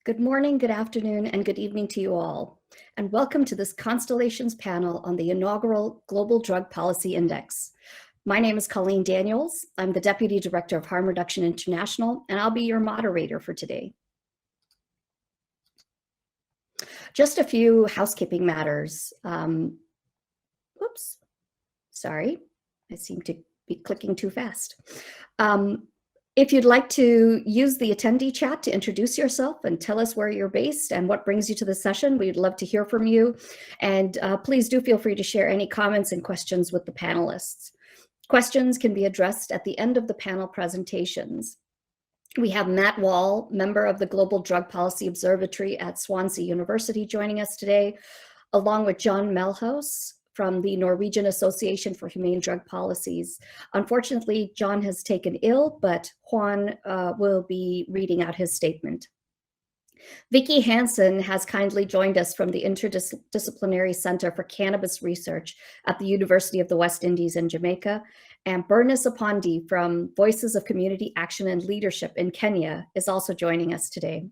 Good morning, good afternoon, and good evening to you all, and welcome to this Constellations panel on the inaugural Global Drug Policy Index. My name is Colleen Daniels. I'm the Deputy Director of Harm Reduction International, and I'll be your moderator for today. Just a few housekeeping matters. Oops, sorry, I seem to be clicking too fast. If you'd like to use the attendee chat to introduce yourself and tell us where you're based and what brings you to the session, we'd love to hear from you. And please do feel free to share any comments and questions with the panelists. Questions can be addressed at the end of the panel presentations. We have Matt Wall, member of the Global Drug Policy Observatory at Swansea University, joining us today, along with John Melhouse from the Norwegian Association for Humane Drug Policies. Unfortunately, John has taken ill, but Juan will be reading out his statement. Vicky Hansen has kindly joined us from the Interdisciplinary Center for Cannabis Research at the University of the West Indies in Jamaica. And Bernice Apondi from Voices of Community Action and Leadership in Kenya is also joining us today.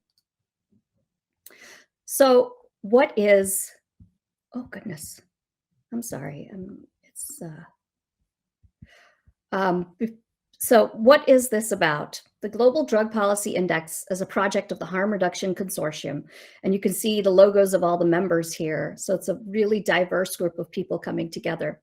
So what is, oh goodness, I'm sorry, so what is this about? The Global Drug Policy Index is a project of the Harm Reduction Consortium, and you can see the logos of all the members here. So it's a really diverse group of people coming together.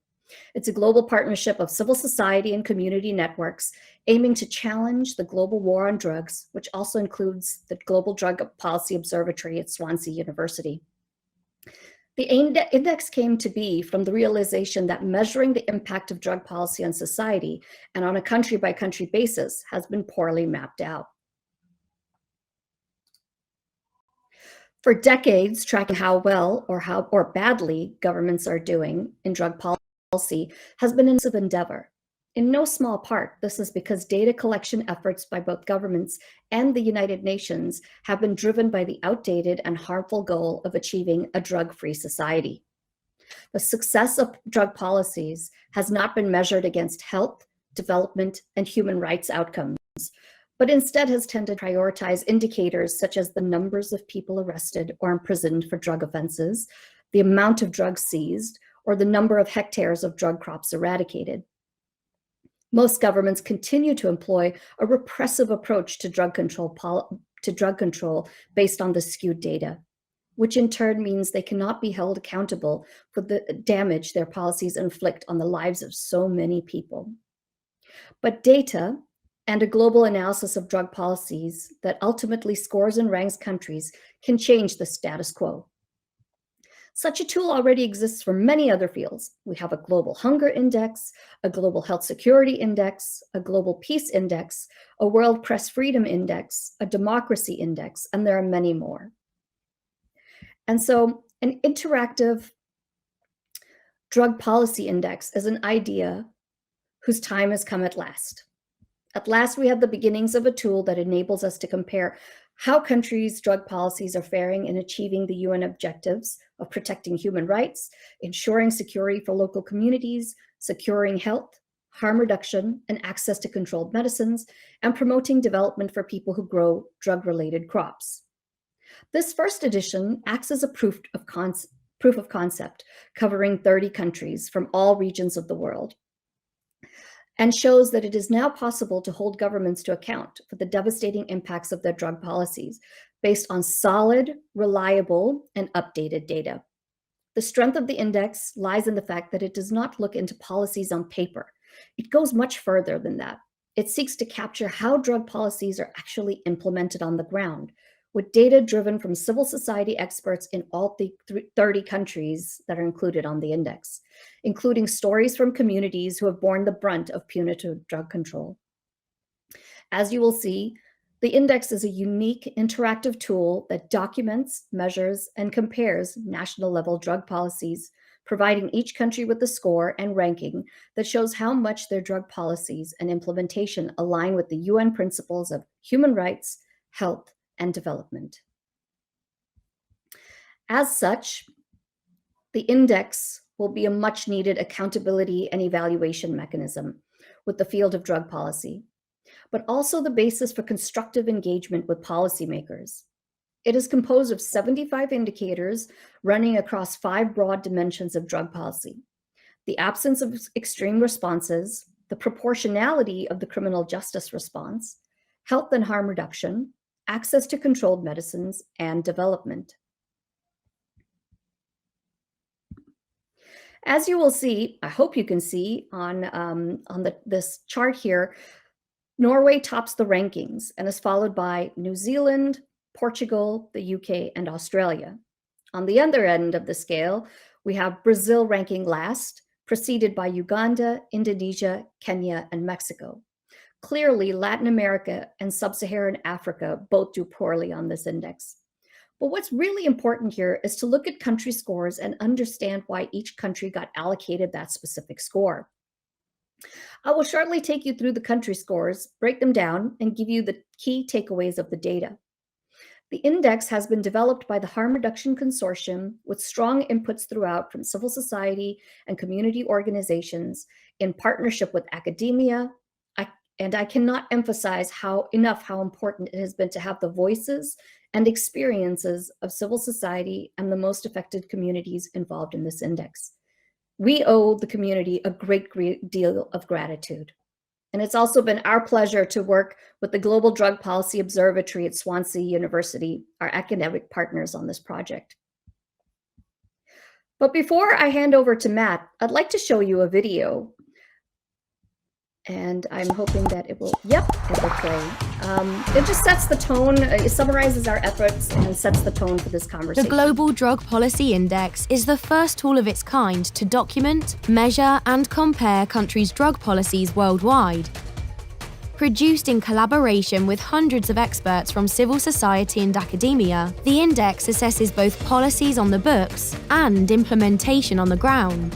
It's a global partnership of civil society and community networks aiming to challenge the global war on drugs, which also includes the Global Drug Policy Observatory at Swansea University. The index came to be from the realization that measuring the impact of drug policy on society and on a country-by-country basis has been poorly mapped out. For decades, tracking how well or badly governments are doing in drug policy has been an intensive endeavor. In no small part, this is because data collection efforts by both governments and the United Nations have been driven by the outdated and harmful goal of achieving a drug-free society. The success of drug policies has not been measured against health, development, and human rights outcomes, but instead has tended to prioritize indicators such as the numbers of people arrested or imprisoned for drug offenses, the amount of drugs seized, or the number of hectares of drug crops eradicated. Most governments continue to employ a repressive approach to drug control based on the skewed data, which in turn means they cannot be held accountable for the damage their policies inflict on the lives of so many people. But data and a global analysis of drug policies that ultimately scores and ranks countries can change the status quo. Such a tool already exists for many other fields. We have a global hunger index, a global health security index, a global peace index, a world press freedom index, a democracy index, and there are many more. And so an interactive drug policy index is an idea whose time has come at last. At last, we have the beginnings of a tool that enables us to compare how countries' drug policies are faring in achieving the UN objectives of protecting human rights, ensuring security for local communities, securing health, harm reduction, and access to controlled medicines, and promoting development for people who grow drug-related crops. This first edition acts as a proof of concept, covering 30 countries from all regions of the world, and shows that it is now possible to hold governments to account for the devastating impacts of their drug policies based on solid, reliable, and updated data. The strength of the index lies in the fact that it does not look into policies on paper. It goes much further than that. It seeks to capture how drug policies are actually implemented on the ground, with data driven from civil society experts in all the 30 countries that are included on the index, including stories from communities who have borne the brunt of punitive drug control. As you will see, the index is a unique interactive tool that documents, measures, and compares national-level drug policies, providing each country with a score and ranking that shows how much their drug policies and implementation align with the UN principles of human rights, health, and development. As such, the index will be a much-needed accountability and evaluation mechanism with the field of drug policy, but also the basis for constructive engagement with policymakers. It is composed of 75 indicators running across 5 broad dimensions of drug policy: the absence of extreme responses, the proportionality of the criminal justice response, health and harm reduction, access to controlled medicines, and development. As you will see, I hope you can see on this chart here, Norway tops the rankings and is followed by New Zealand, Portugal, the UK, and Australia. On the other end of the scale, we have Brazil ranking last, preceded by Uganda, Indonesia, Kenya, and Mexico. Clearly, Latin America and Sub-Saharan Africa both do poorly on this index. But what's really important here is to look at country scores and understand why each country got allocated that specific score. I will shortly take you through the country scores, break them down, and give you the key takeaways of the data. The index has been developed by the Harm Reduction Consortium with strong inputs throughout from civil society and community organizations in partnership with academia. And I cannot emphasize enough how important it has been to have the voices and experiences of civil society and the most affected communities involved in this index. We owe the community a great deal of gratitude. And it's also been our pleasure to work with the Global Drug Policy Observatory at Swansea University, our academic partners on this project. But before I hand over to Matt, I'd like to show you a video. And I'm hoping that it will play. It just sets the tone, it summarizes our efforts and sets the tone for this conversation. The Global Drug Policy Index is the first tool of its kind to document, measure, and compare countries' drug policies worldwide. Produced in collaboration with hundreds of experts from civil society and academia, the index assesses both policies on the books and implementation on the ground.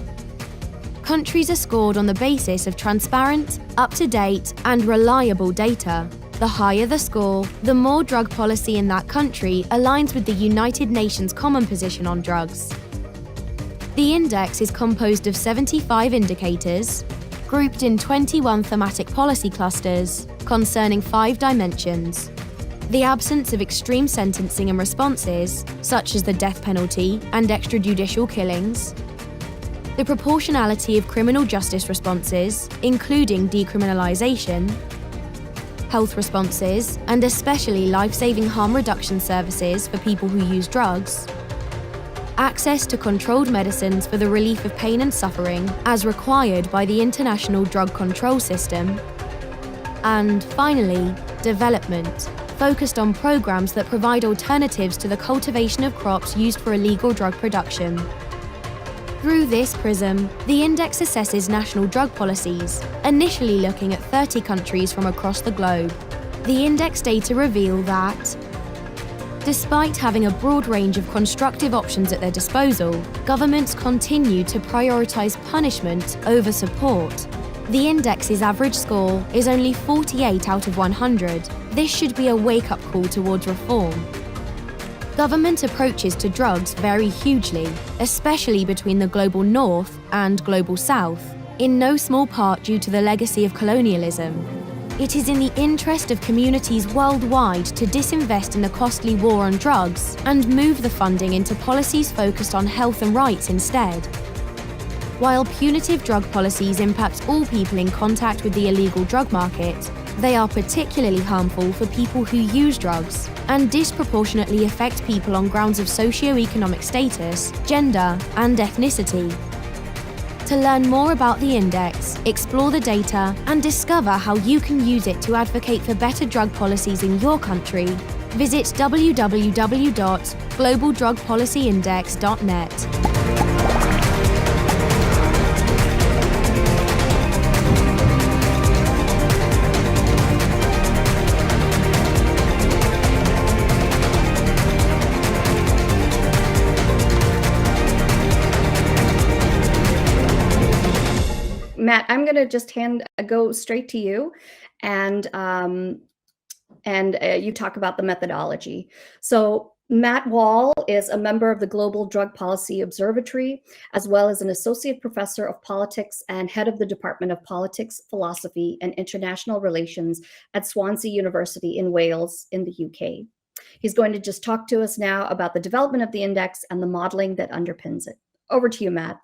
Countries are scored on the basis of transparent, up-to-date, and reliable data. The higher the score, the more drug policy in that country aligns with the United Nations Common Position on Drugs. The index is composed of 75 indicators, grouped in 21 thematic policy clusters, concerning 5 dimensions: the absence of extreme sentencing and responses, such as the death penalty and extrajudicial killings; the proportionality of criminal justice responses, including decriminalization; health responses, and especially life-saving harm reduction services for people who use drugs; access to controlled medicines for the relief of pain and suffering, as required by the International Drug Control System; and finally, development, focused on programs that provide alternatives to the cultivation of crops used for illegal drug production. Through this prism, the index assesses national drug policies, initially looking at 30 countries from across the globe. The index data reveal that, despite having a broad range of constructive options at their disposal, governments continue to prioritize punishment over support. The index's average score is only 48 out of 100. This should be a wake-up call towards reform. Government approaches to drugs vary hugely, especially between the global north and global south, in no small part due to the legacy of colonialism. It is in the interest of communities worldwide to disinvest in the costly war on drugs and move the funding into policies focused on health and rights instead. While punitive drug policies impact all people in contact with the illegal drug market, they are particularly harmful for people who use drugs and disproportionately affect people on grounds of socio-economic status, gender, and ethnicity. To learn more about the index, explore the data, and discover how you can use it to advocate for better drug policies in your country, visit www.globaldrugpolicyindex.net. Matt, I'm going to just go straight to you, and you talk about the methodology. So Matt Wall is a member of the Global Drug Policy Observatory, as well as an associate professor of politics and head of the Department of Politics, Philosophy, and International Relations at Swansea University in Wales in the UK. He's going to just talk to us now about the development of the index and the modeling that underpins it. Over to you, Matt.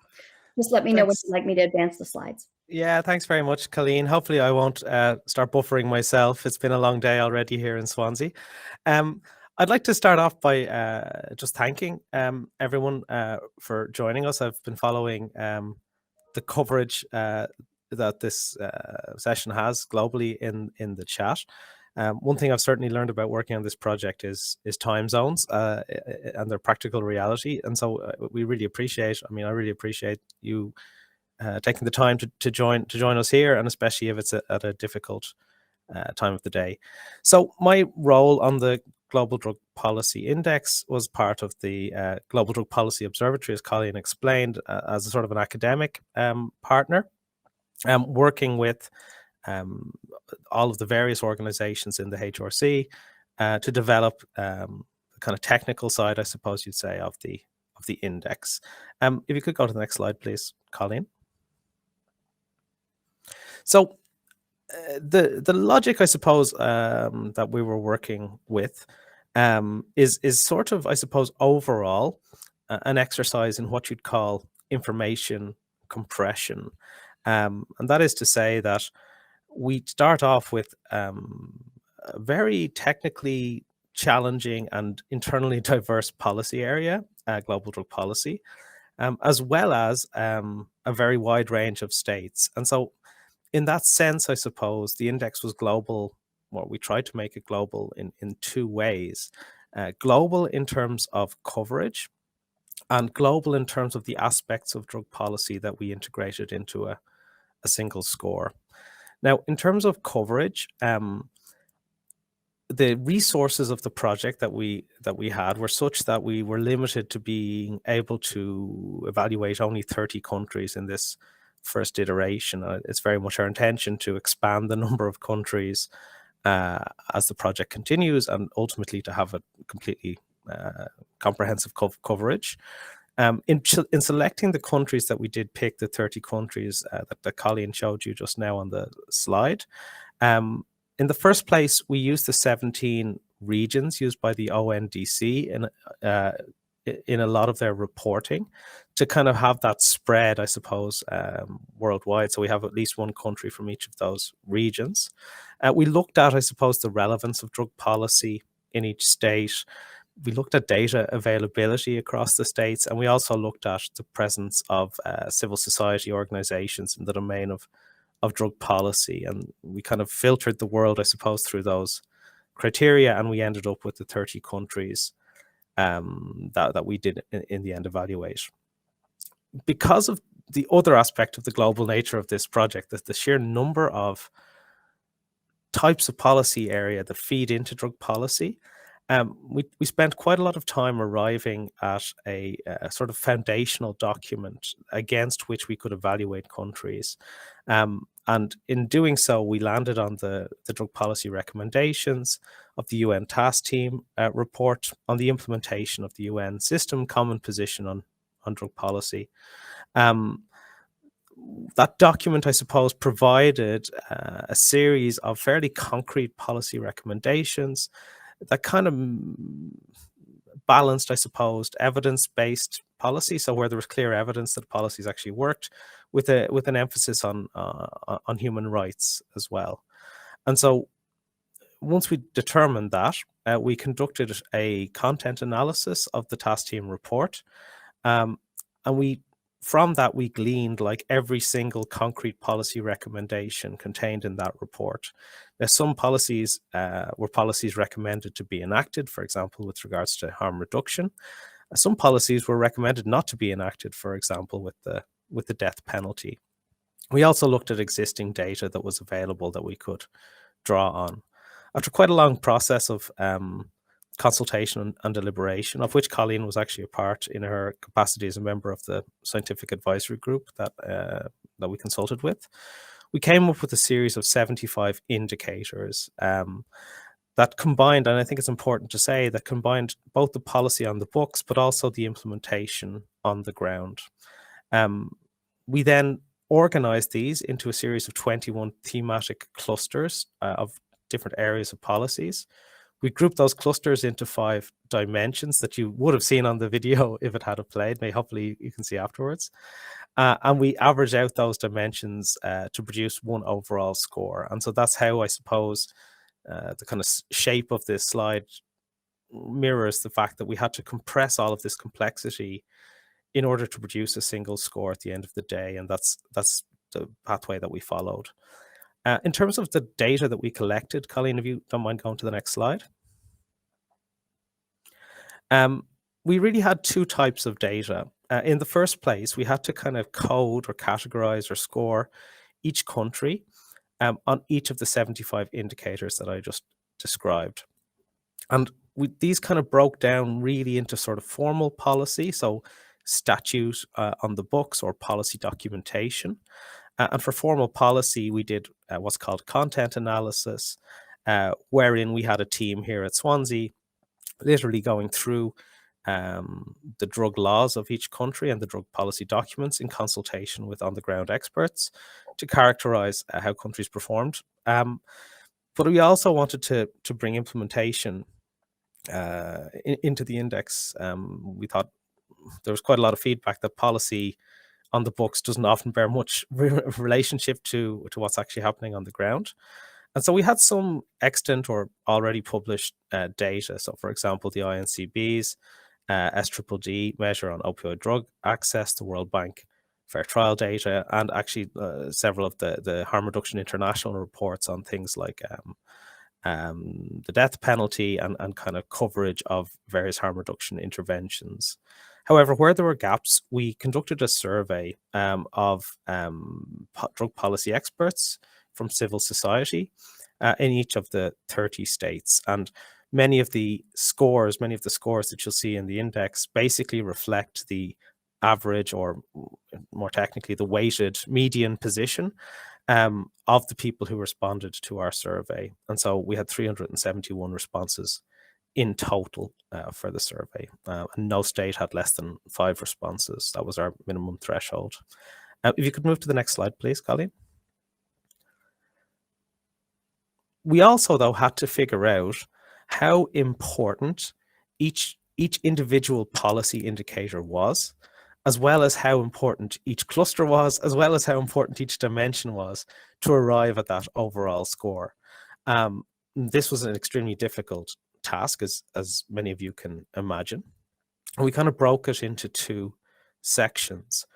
Just let me know when Thanks. you'd like me to advance the slides. Yeah, thanks very much, Colleen. Hopefully I won't start buffering myself. It's been a long day already here in Swansea. I'd like to start off by just thanking everyone for joining us. I've been following the coverage that this session has globally in the chat. One thing I've certainly learned about working on this project is time zones and their practical reality. And so we really appreciate, I really appreciate you taking the time to join us here, and especially if it's at a difficult time of the day. So my role on the Global Drug Policy Index was part of the Global Drug Policy Observatory, as Colleen explained, as a sort of an academic partner, working with all of the various organizations in the HRC to develop the kind of technical side, I suppose you'd say, of the index. If you could go to the next slide, please, Colleen. So the logic, I suppose, that we were working with is sort of, I suppose, overall an exercise in what you'd call information compression. And that is to say that we start off with a very technically challenging and internally diverse policy area, global drug policy, as well as a very wide range of states. And so in that sense, I suppose the index was global. Well, we tried to make it global in two ways. Global in terms of coverage, and global in terms of the aspects of drug policy that we integrated into a single score. Now, in terms of coverage, the resources of the project that we had were such that we were limited to being able to evaluate only 30 countries in this first iteration. It's very much our intention to expand the number of countries as the project continues, and ultimately to have a completely comprehensive coverage. In selecting the countries that we did pick, the 30 countries that Colleen showed you just now on the slide, in the first place, we used the 17 regions used by the ONDC in a lot of their reporting to kind of have that spread, I suppose, worldwide. So we have at least one country from each of those regions. We looked at, I suppose, the relevance of drug policy in each state. We looked at data availability across the states, and we also looked at the presence of civil society organizations in the domain of drug policy. And we kind of filtered the world, I suppose, through those criteria, and we ended up with the 30 countries that we did in the end evaluate. Because of the other aspect of the global nature of this project, that the sheer number of types of policy area that feed into drug policy, we spent quite a lot of time arriving at a sort of foundational document against which we could evaluate countries. And in doing so, we landed on the drug policy recommendations of the UN task team report on the implementation of the UN system common position on drug policy. That document, I suppose, provided a series of fairly concrete policy recommendations that kind of balanced, I suppose, evidence-based policy. So where there was clear evidence that policies actually worked, with an emphasis on human rights as well. And so once we determined that, we conducted a content analysis of the task team report. And from that, we gleaned like every single concrete policy recommendation contained in that report. Now, some policies were policies recommended to be enacted, for example, with regards to harm reduction. Some policies were recommended not to be enacted, for example, with the death penalty. We also looked at existing data that was available that we could draw on. After quite a long process of consultation and deliberation, of which Colleen was actually a part in her capacity as a member of the scientific advisory group that we consulted with, we came up with a series of 75 indicators that combined, and I think it's important to say, that combined both the policy on the books, but also the implementation on the ground. We then organized these into a series of 21 thematic clusters of different areas of policies. We grouped those clusters into 5 dimensions that you would have seen on the video if it had played. Hopefully you can see afterwards. And we average out those dimensions to produce one overall score. And so that's how, I suppose, the kind of shape of this slide mirrors the fact that we had to compress all of this complexity in order to produce a single score at the end of the day. And that's the pathway that we followed. In terms of the data that we collected, Colleen, if you don't mind going to the next slide. We really had 2 types of data. In the first place, we had to kind of code or categorize or score each country on each of the 75 indicators that I just described. And these kind of broke down really into sort of formal policy, so statute on the books or policy documentation. And for formal policy, we did what's called content analysis, wherein we had a team here at Swansea literally going through the drug laws of each country and the drug policy documents in consultation with on-the-ground experts to characterize how countries performed. But we also wanted to bring implementation into the index. We thought there was quite a lot of feedback that policy on the books doesn't often bear much relationship to what's actually happening on the ground. And so we had some extant or already published data. So, for example, the INCB's SDDD measure on opioid drug access, the World Bank fair trial data, and actually several of the Harm Reduction International reports on things like the death penalty and kind of coverage of various harm reduction interventions. However, where there were gaps, we conducted a survey of drug policy experts from civil society in each of the 30 states. And many of the scores that you'll see in the index basically reflect the average, or more technically, the weighted median position of the people who responded to our survey. And so we had 371 responses in total for the survey. And no state had less than 5 responses. That was our minimum threshold. If you could move to the next slide, please, Colleen. We also, though, had to figure out how important each individual policy indicator was, as well as how important each cluster was, as well as how important each dimension was to arrive at that overall score. This was an extremely difficult task, as many of you can imagine. And we kind of broke it into 2 sections.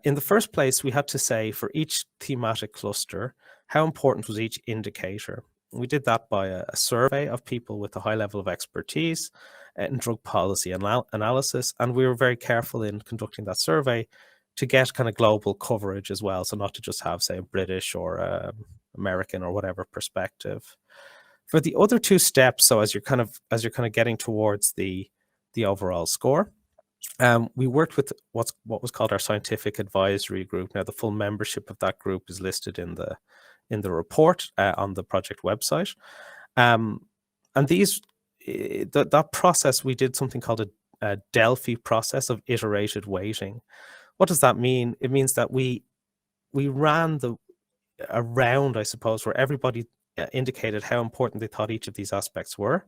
In the first place, we had to say for each thematic cluster, how important was each indicator. We did that by a survey of people with a high level of expertise in drug policy analysis, and we were very careful in conducting that survey to get kind of global coverage as well, so not to just have, say, a British or American or whatever perspective. For the other 2 steps, so as you're kind of getting towards the overall score, we worked with what was called our scientific advisory group. Now, the full membership of that group is listed in the report on the project website. And that process, we did something called a Delphi process of iterated weighting. What does that mean? It means that we ran a round, I suppose, where everybody indicated how important they thought each of these aspects were.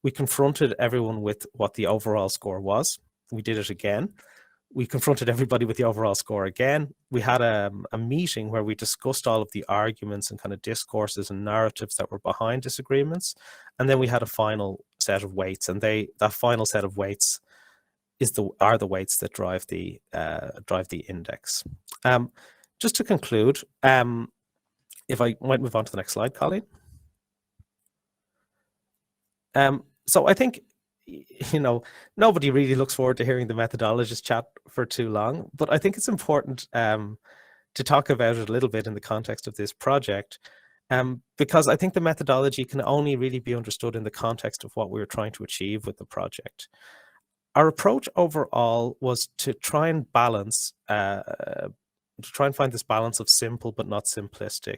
We confronted everyone with what the overall score was. We did it again. We confronted everybody with the overall score again. We had a meeting where we discussed all of the arguments and kind of discourses and narratives that were behind disagreements. And then we had a final set of weights, and that final set of weights are the weights that drive the index. Just to conclude, if I might move on to the next slide, Colleen. So I think, nobody really looks forward to hearing the methodologist chat for too long, but I think it's important to talk about it a little bit in the context of this project, because I think the methodology can only really be understood in the context of what we were trying to achieve with the project. Our approach overall was to try and find this balance of simple but not simplistic.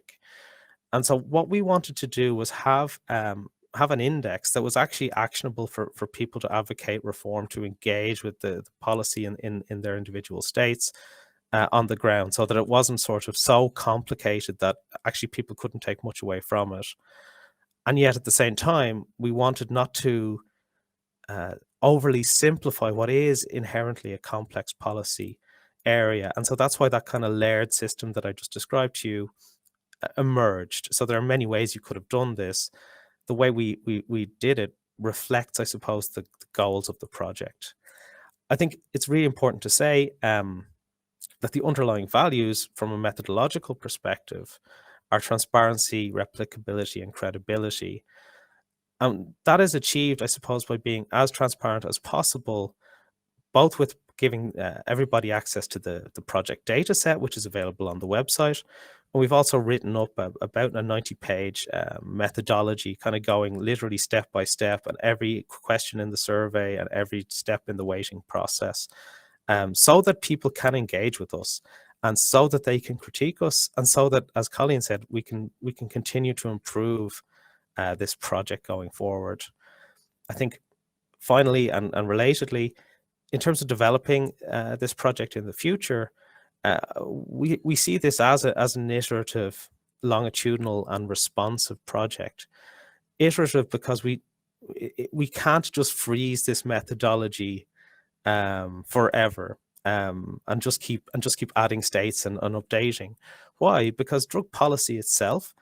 And so what we wanted to do was have an index that was actually actionable for people to advocate reform, to engage with the policy in their individual states on the ground, so that it wasn't sort of so complicated that actually people couldn't take much away from it. And yet at the same time, we wanted not to overly simplify what is inherently a complex policy area. And so that's why that kind of layered system that I just described to you emerged. So there are many ways you could have done this. The way we did it reflects, I suppose, the goals of the project. I think it's really important to say that the underlying values from a methodological perspective are transparency, replicability, and credibility. That is achieved, I suppose, by being as transparent as possible, both with giving everybody access to the project data set, which is available on the website. And we've also written up about a 90-page methodology, kind of going literally step by step, and every question in the survey and every step in the weighting process, so that people can engage with us, and so that they can critique us, and so that, as Colleen said, we can continue to improve this project going forward. I think finally and relatedly, in terms of developing this project in the future, we see this as an iterative, longitudinal and responsive project. Iterative because we can't just freeze this methodology forever, and just keep adding states and updating. Why? Because drug policy itself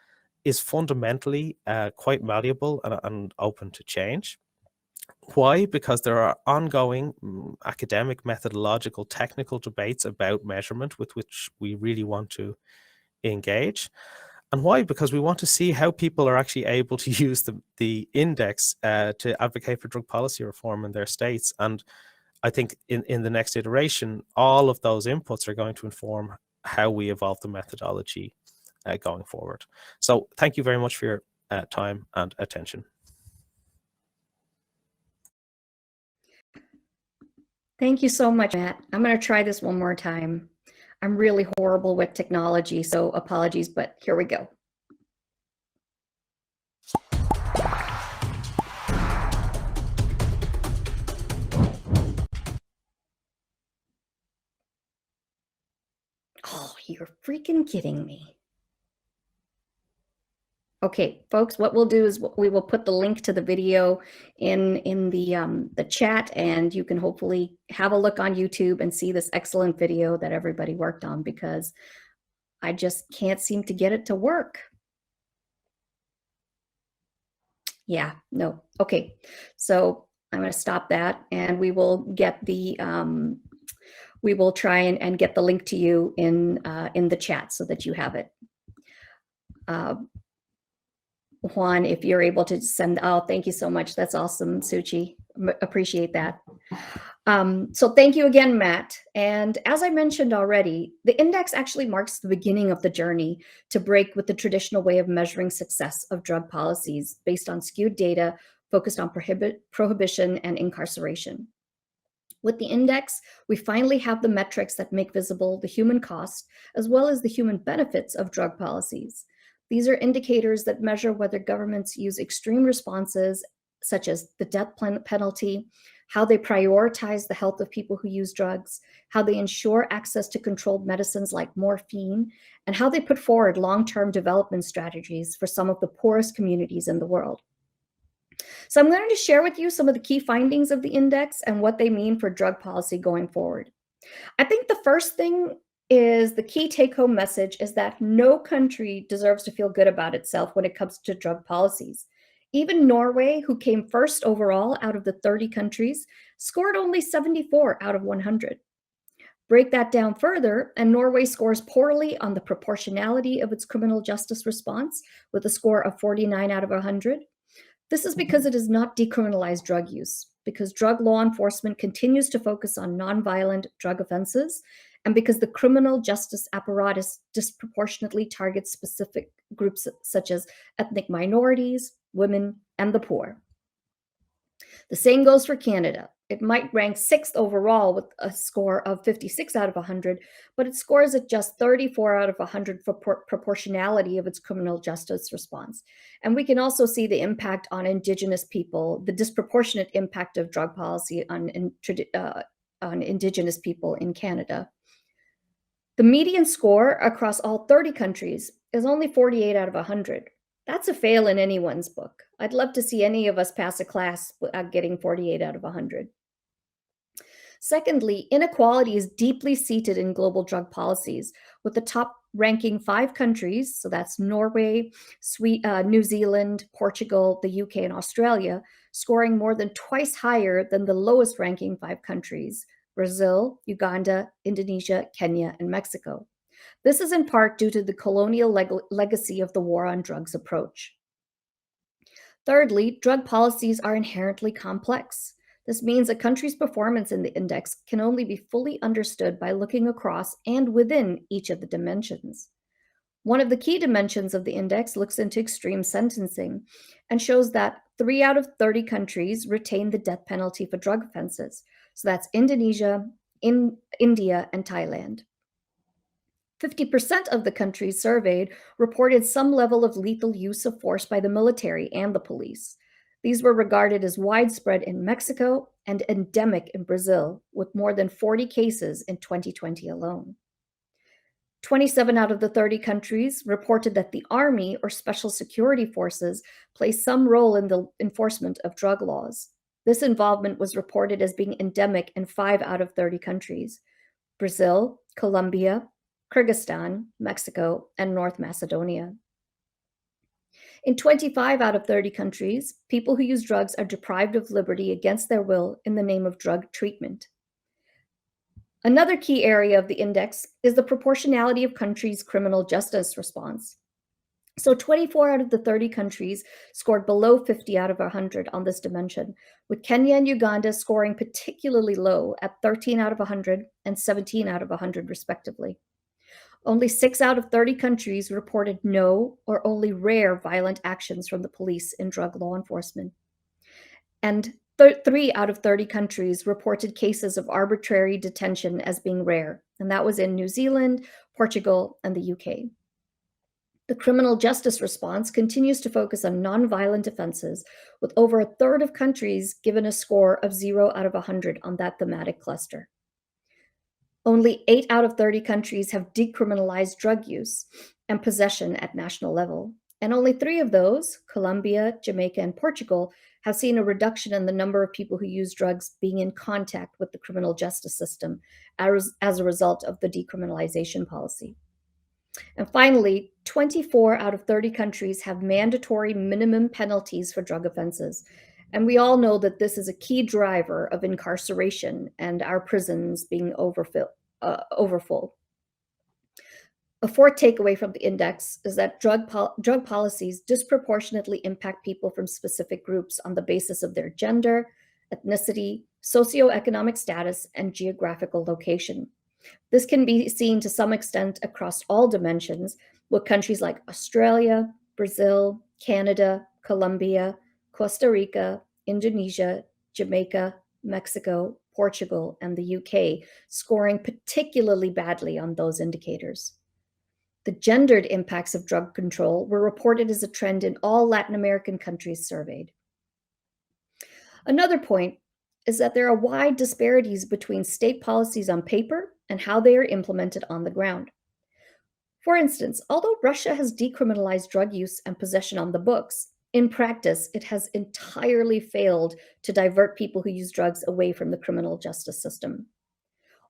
is fundamentally quite malleable and open to change. Why? Because there are ongoing academic, methodological, technical debates about measurement with which we really want to engage. And why? Because we want to see how people are actually able to use the index to advocate for drug policy reform in their states. And I think in the next iteration, all of those inputs are going to inform how we evolve the methodology going forward. So thank you very much for your time and attention. Thank you so much, Matt. I'm going to try this one more time. I'm really horrible with technology, so apologies, but here we go. Oh, you're freaking kidding me. Okay, folks, what we'll do is we will put the link to the video in the chat, and you can hopefully have a look on YouTube and see this excellent video that everybody worked on, because I just can't seem to get it to work. Yeah, no. Okay, so I'm going to stop that, and we will get the we will try and get the link to you in the chat so that you have it. Juan, if you're able to send, oh, thank you so much. That's awesome, Suchi. Appreciate that. So thank you again, Matt. And as I mentioned already, the index actually marks the beginning of the journey to break with the traditional way of measuring success of drug policies based on skewed data focused on prohibition and incarceration. With the index, we finally have the metrics that make visible the human cost as well as the human benefits of drug policies. These are indicators that measure whether governments use extreme responses, such as the death penalty, how they prioritize the health of people who use drugs, how they ensure access to controlled medicines like morphine, and how they put forward long-term development strategies for some of the poorest communities in the world. So I'm going to share with you some of the key findings of the index and what they mean for drug policy going forward. I think the first thing is the key take-home message is that no country deserves to feel good about itself when it comes to drug policies. Even Norway, who came first overall out of the 30 countries, scored only 74 out of 100. Break that down further, and Norway scores poorly on the proportionality of its criminal justice response with a score of 49 out of 100. This is because it has not decriminalized drug use, because drug law enforcement continues to focus on nonviolent drug offenses, and because the criminal justice apparatus disproportionately targets specific groups such as ethnic minorities, women, and the poor. The same goes for Canada. It might rank 6th overall with a score of 56 out of 100, but it scores at just 34 out of 100 for proportionality of its criminal justice response. And we can also see the impact on Indigenous people, the disproportionate impact of drug policy on Indigenous people in Canada. The median score across all 30 countries is only 48 out of 100. That's a fail in anyone's book. I'd love to see any of us pass a class without getting 48 out of 100. Secondly, inequality is deeply seated in global drug policies, with the top ranking 5 countries, so that's Norway, New Zealand, Portugal, the UK, and Australia, scoring more than twice higher than the lowest ranking 5 countries, Brazil, Uganda, Indonesia, Kenya, and Mexico. This is in part due to the colonial legacy of the war on drugs approach. Thirdly, drug policies are inherently complex. This means a country's performance in the index can only be fully understood by looking across and within each of the dimensions. One of the key dimensions of the index looks into extreme sentencing and shows that 3 out of 30 countries retain the death penalty for drug offenses. So that's Indonesia, India, and Thailand. 50% of the countries surveyed reported some level of lethal use of force by the military and the police. These were regarded as widespread in Mexico and endemic in Brazil, with more than 40 cases in 2020 alone. 27 out of the 30 countries reported that the army or special security forces play some role in the enforcement of drug laws. This involvement was reported as being endemic in 5 out of 30 countries: Brazil, Colombia, Kyrgyzstan, Mexico, and North Macedonia. In 25 out of 30 countries, people who use drugs are deprived of liberty against their will in the name of drug treatment. Another key area of the index is the proportionality of countries' criminal justice response. So 24 out of the 30 countries scored below 50 out of 100 on this dimension, with Kenya and Uganda scoring particularly low at 13 out of 100 and 17 out of 100 respectively. Only 6 out of 30 countries reported no or only rare violent actions from the police in drug law enforcement. And 3 out of 30 countries reported cases of arbitrary detention as being rare, and that was in New Zealand, Portugal, and the UK. The criminal justice response continues to focus on nonviolent offenses, with over a third of countries given a score of 0 out of 100 on that thematic cluster. Only 8 out of 30 countries have decriminalized drug use and possession at national level, and only 3 of those, Colombia, Jamaica, and Portugal, have seen a reduction in the number of people who use drugs being in contact with the criminal justice system as a result of the decriminalization policy. And finally, 24 out of 30 countries have mandatory minimum penalties for drug offenses. And we all know that this is a key driver of incarceration and our prisons being overfull. A fourth takeaway from the index is that drug policies disproportionately impact people from specific groups on the basis of their gender, ethnicity, socioeconomic status, and geographical location. This can be seen to some extent across all dimensions, with countries like Australia, Brazil, Canada, Colombia, Costa Rica, Indonesia, Jamaica, Mexico, Portugal, and the UK scoring particularly badly on those indicators. The gendered impacts of drug control were reported as a trend in all Latin American countries surveyed. Another point is that there are wide disparities between state policies on paper and how they are implemented on the ground. For instance, although Russia has decriminalized drug use and possession on the books, in practice, it has entirely failed to divert people who use drugs away from the criminal justice system.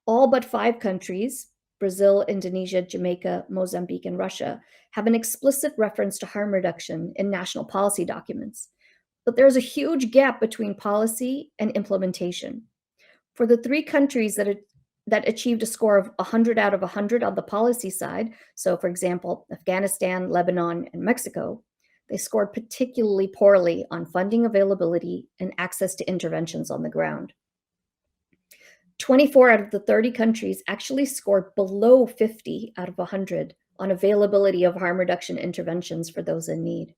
All but 5 countries, Brazil, Indonesia, Jamaica, Mozambique, and Russia, have an explicit reference to harm reduction in national policy documents. But there's a huge gap between policy and implementation. For the 3 countries that achieved a score of 100 out of 100 on the policy side, so for example, Afghanistan, Lebanon, and Mexico, they scored particularly poorly on funding availability and access to interventions on the ground. 24 out of the 30 countries actually scored below 50 out of 100 on availability of harm reduction interventions for those in need.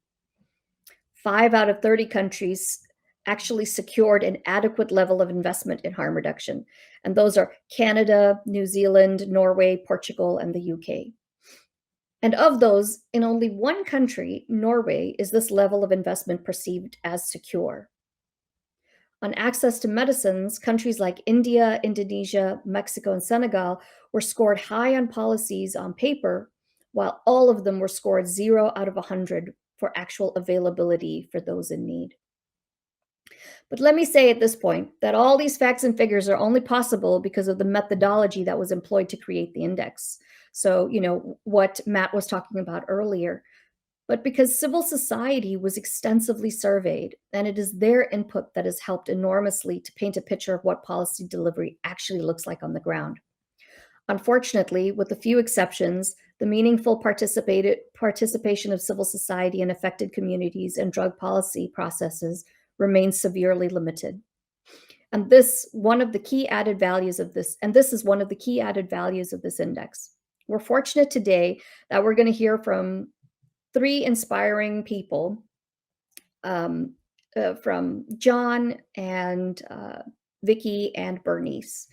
5 out of 30 countries actually secured an adequate level of investment in harm reduction, and those are Canada, New Zealand, Norway, Portugal, and the UK. And of those, in only 1 country, Norway, is this level of investment perceived as secure. On access to medicines, countries like India, Indonesia, Mexico, and Senegal were scored high on policies on paper, while all of them were scored 0 out of 100 for actual availability for those in need. But let me say at this point that all these facts and figures are only possible because of the methodology that was employed to create the index. So, what Matt was talking about earlier, but because civil society was extensively surveyed, and it is their input that has helped enormously to paint a picture of what policy delivery actually looks like on the ground. Unfortunately, with a few exceptions, the meaningful participation of civil society in affected communities and drug policy processes remains severely limited. And this is one of the key added values of this index. We're fortunate today that we're going to hear from 3 inspiring people, from John and Vicky and Bernice.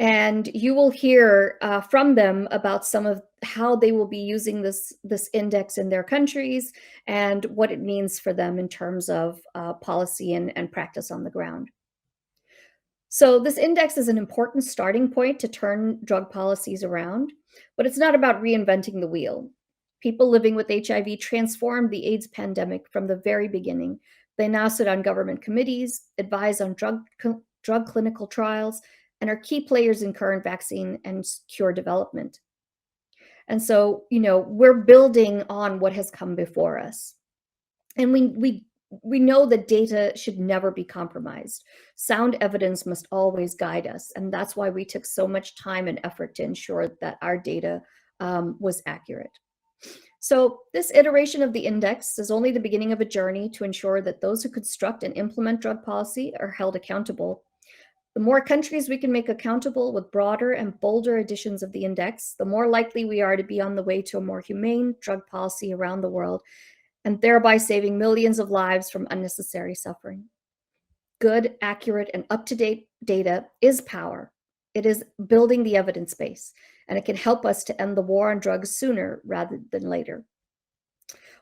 And you will hear from them about some of how they will be using this index in their countries and what it means for them in terms of policy and practice on the ground. So this index is an important starting point to turn drug policies around, but it's not about reinventing the wheel. People living with HIV transformed the AIDS pandemic from the very beginning. They now sit on government committees, advise on drug clinical trials, and are key players in current vaccine and cure development. And so, we're building on what has come before us. And we know that data should never be compromised. Sound evidence must always guide us. And that's why we took so much time and effort to ensure that our data was accurate. So this iteration of the index is only the beginning of a journey to ensure that those who construct and implement drug policy are held accountable. The more countries we can make accountable with broader and bolder editions of the index, the more likely we are to be on the way to a more humane drug policy around the world, and thereby saving millions of lives from unnecessary suffering. Good, accurate, and up-to-date data is power. It is building the evidence base, and it can help us to end the war on drugs sooner rather than later.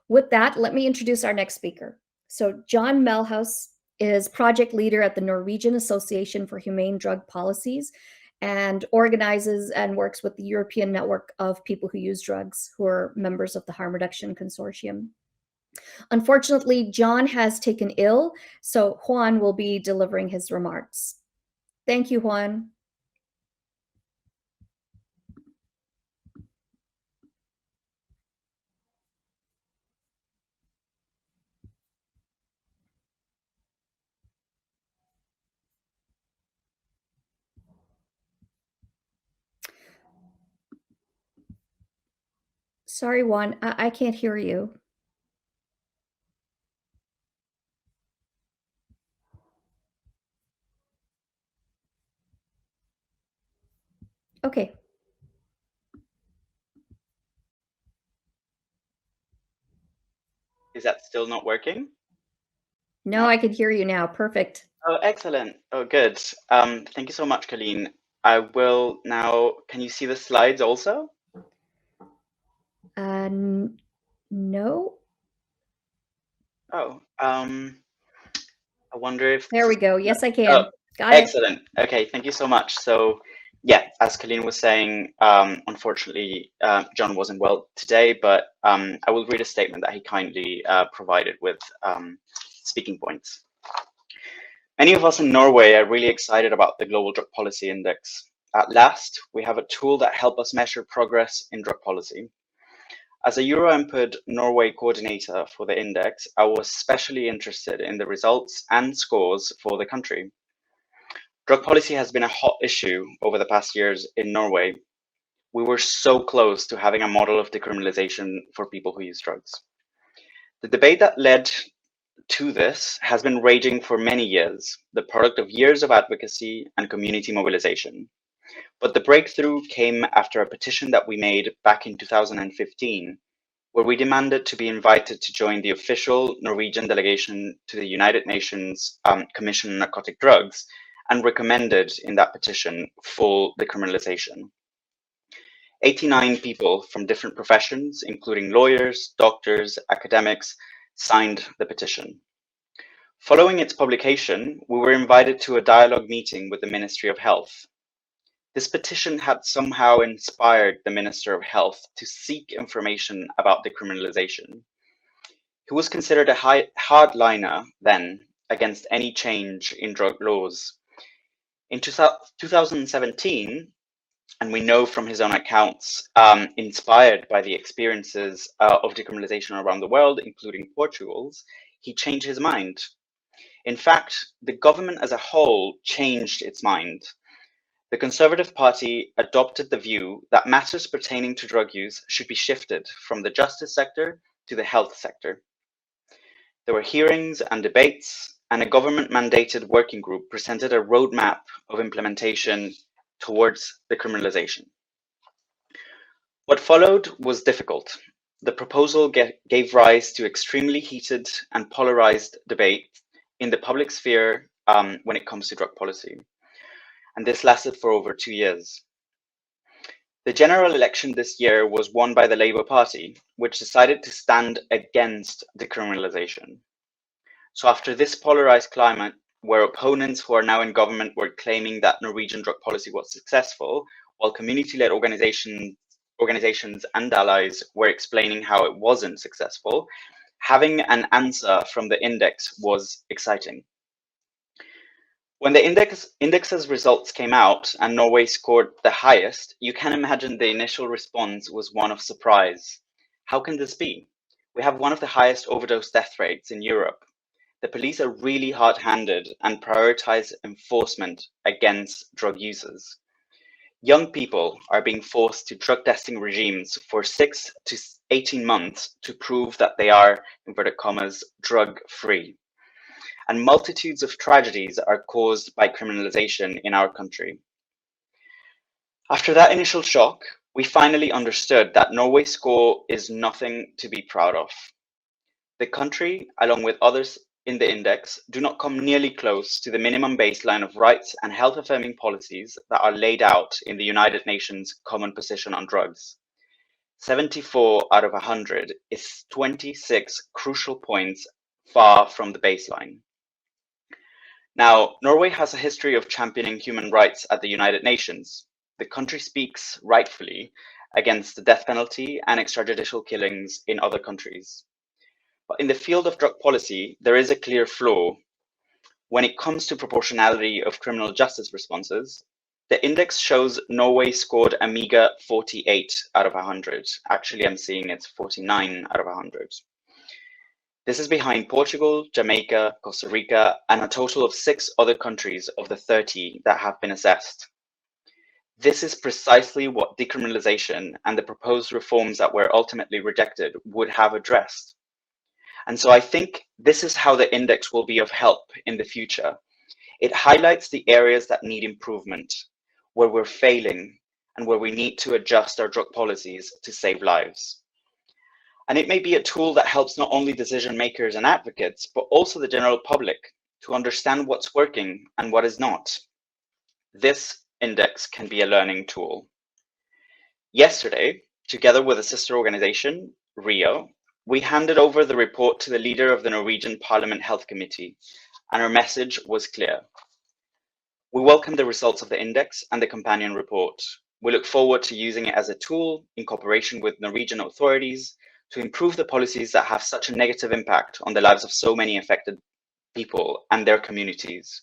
With that, let me introduce our next speaker. So John Melhouse is project leader at the Norwegian Association for Humane Drug Policies and organizes and works with the European Network of People Who Use Drugs, who are members of the Harm Reduction Consortium. Unfortunately, John has taken ill, so Juan will be delivering his remarks. Thank you, Juan. Sorry, Juan, I can't hear you. Okay. Is that still not working? No, I can hear you now. Perfect. Oh, excellent. Oh, good. Thank you so much, Colleen. I will now, can you see the slides also? No. Oh, I wonder if... There we go. Yes, I can. Oh, got it. Excellent. Okay, thank you so much. So yeah, as Colleen was saying, unfortunately, John wasn't well today, but I will read a statement that he kindly provided with speaking points. Many of us in Norway are really excited about the Global Drug Policy Index. At last, we have a tool that helps us measure progress in drug policy. As a Euro-input Norway coordinator for the index, I was especially interested in the results and scores for the country. Drug policy has been a hot issue over the past years in Norway. We were so close to having a model of decriminalization for people who use drugs. The debate that led to this has been raging for many years, the product of years of advocacy and community mobilization. But the breakthrough came after a petition that we made back in 2015, where we demanded to be invited to join the official Norwegian delegation to the United Nations Commission on Narcotic Drugs, and recommended in that petition full decriminalization. 89 people from different professions, including lawyers, doctors, academics, signed the petition. Following its publication, we were invited to a dialogue meeting with the Ministry of Health. This petition had somehow inspired the Minister of Health to seek information about decriminalization. He was considered a hardliner then against any change in drug laws. In 2017, and we know from his own accounts, inspired by the experiences of decriminalization around the world, including Portugal's, he changed his mind. In fact, the government as a whole changed its mind. The Conservative Party adopted the view that matters pertaining to drug use should be shifted from the justice sector to the health sector. There were hearings and debates, and a government-mandated working group presented a roadmap of implementation towards decriminalization. What followed was difficult. The proposal gave rise to extremely heated and polarized debate in the public sphere when it comes to drug policy. And this lasted for over 2 years. The general election this year was won by the Labour Party, which decided to stand against decriminalization. So after this polarized climate, where opponents who are now in government were claiming that Norwegian drug policy was successful, while community-led organizations and allies were explaining how it wasn't successful, having an answer from the index was exciting. When the index's results came out and Norway scored the highest, you can imagine the initial response was one of surprise. How can this be? We have one of the highest overdose death rates in Europe. The police are really hard-handed and prioritize enforcement against drug users. Young people are being forced to drug testing regimes for 6 to 18 months to prove that they are, inverted commas, drug-free. And multitudes of tragedies are caused by criminalization in our country. After that initial shock, we finally understood that Norway's score is nothing to be proud of. The country, along with others in the index, do not come nearly close to the minimum baseline of rights and health-affirming policies that are laid out in the United Nations Common Position on Drugs. 74 out of 100 is 26 crucial points far from the baseline. Now, Norway has a history of championing human rights at the United Nations. The country speaks rightfully against the death penalty and extrajudicial killings in other countries. But in the field of drug policy, there is a clear flaw. When it comes to proportionality of criminal justice responses, the index shows Norway scored a meager 48 out of 100. Actually, I'm seeing it's 49 out of 100. This is behind Portugal, Jamaica, Costa Rica, and a total of 6 other countries of the 30 that have been assessed. This is precisely what decriminalization and the proposed reforms that were ultimately rejected would have addressed. And so I think this is how the index will be of help in the future. It highlights the areas that need improvement, where we're failing, and where we need to adjust our drug policies to save lives. And it may be a tool that helps not only decision makers and advocates, but also the general public to understand what's working and what is not. This index can be a learning tool. Yesterday, together with a sister organization, Rio, we handed over the report to the leader of the Norwegian Parliament Health Committee, and our message was clear. We welcome the results of the index and the companion report. We look forward to using it as a tool in cooperation with Norwegian authorities to improve the policies that have such a negative impact on the lives of so many affected people and their communities.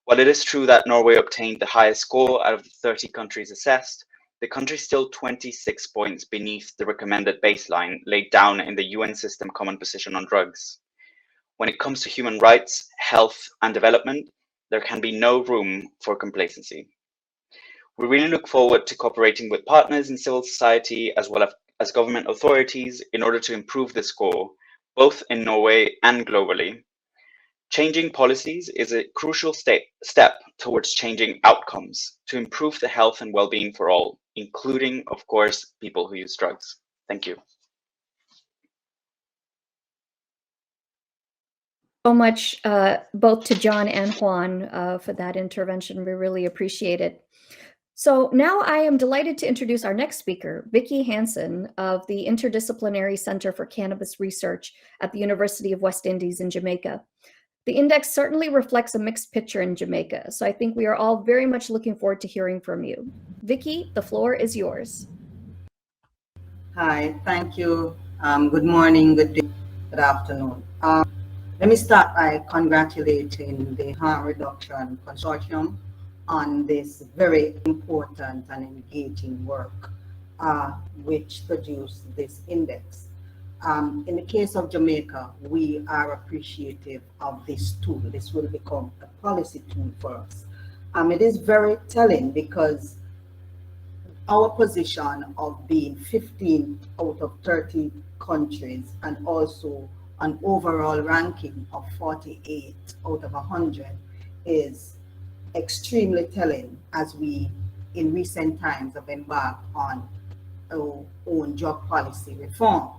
While it is true that Norway obtained the highest score out of the 30 countries assessed, the country is still 26 points beneath the recommended baseline laid down in the UN System Common Position on Drugs. When it comes to human rights, health, and development, there can be no room for complacency. We really look forward to cooperating with partners in civil society as well as government authorities in order to improve the score, both in Norway and globally. Changing policies is a crucial step towards changing outcomes to improve the health and well-being for all, including, of course, people who use drugs. Thank you. So much, both to John and Juan, for that intervention. We really appreciate it. So now I am delighted to introduce our next speaker, Vicki Hansen of the Interdisciplinary Center for Cannabis Research at the University of West Indies in Jamaica. The index certainly reflects a mixed picture in Jamaica, so I think we are all very much looking forward to hearing from you. Vicky, the floor is yours. Hi, thank you. Good morning, good day, good afternoon. Let me start by congratulating the Harm Reduction Consortium on this very important and engaging work, which produced this index. In the case of Jamaica, we are appreciative of this tool. This will become a policy tool for us. It is very telling because our position of being 15 out of 30 countries and also an overall ranking of 48 out of 100 is extremely telling as we in recent times have embarked on our own drug policy reform.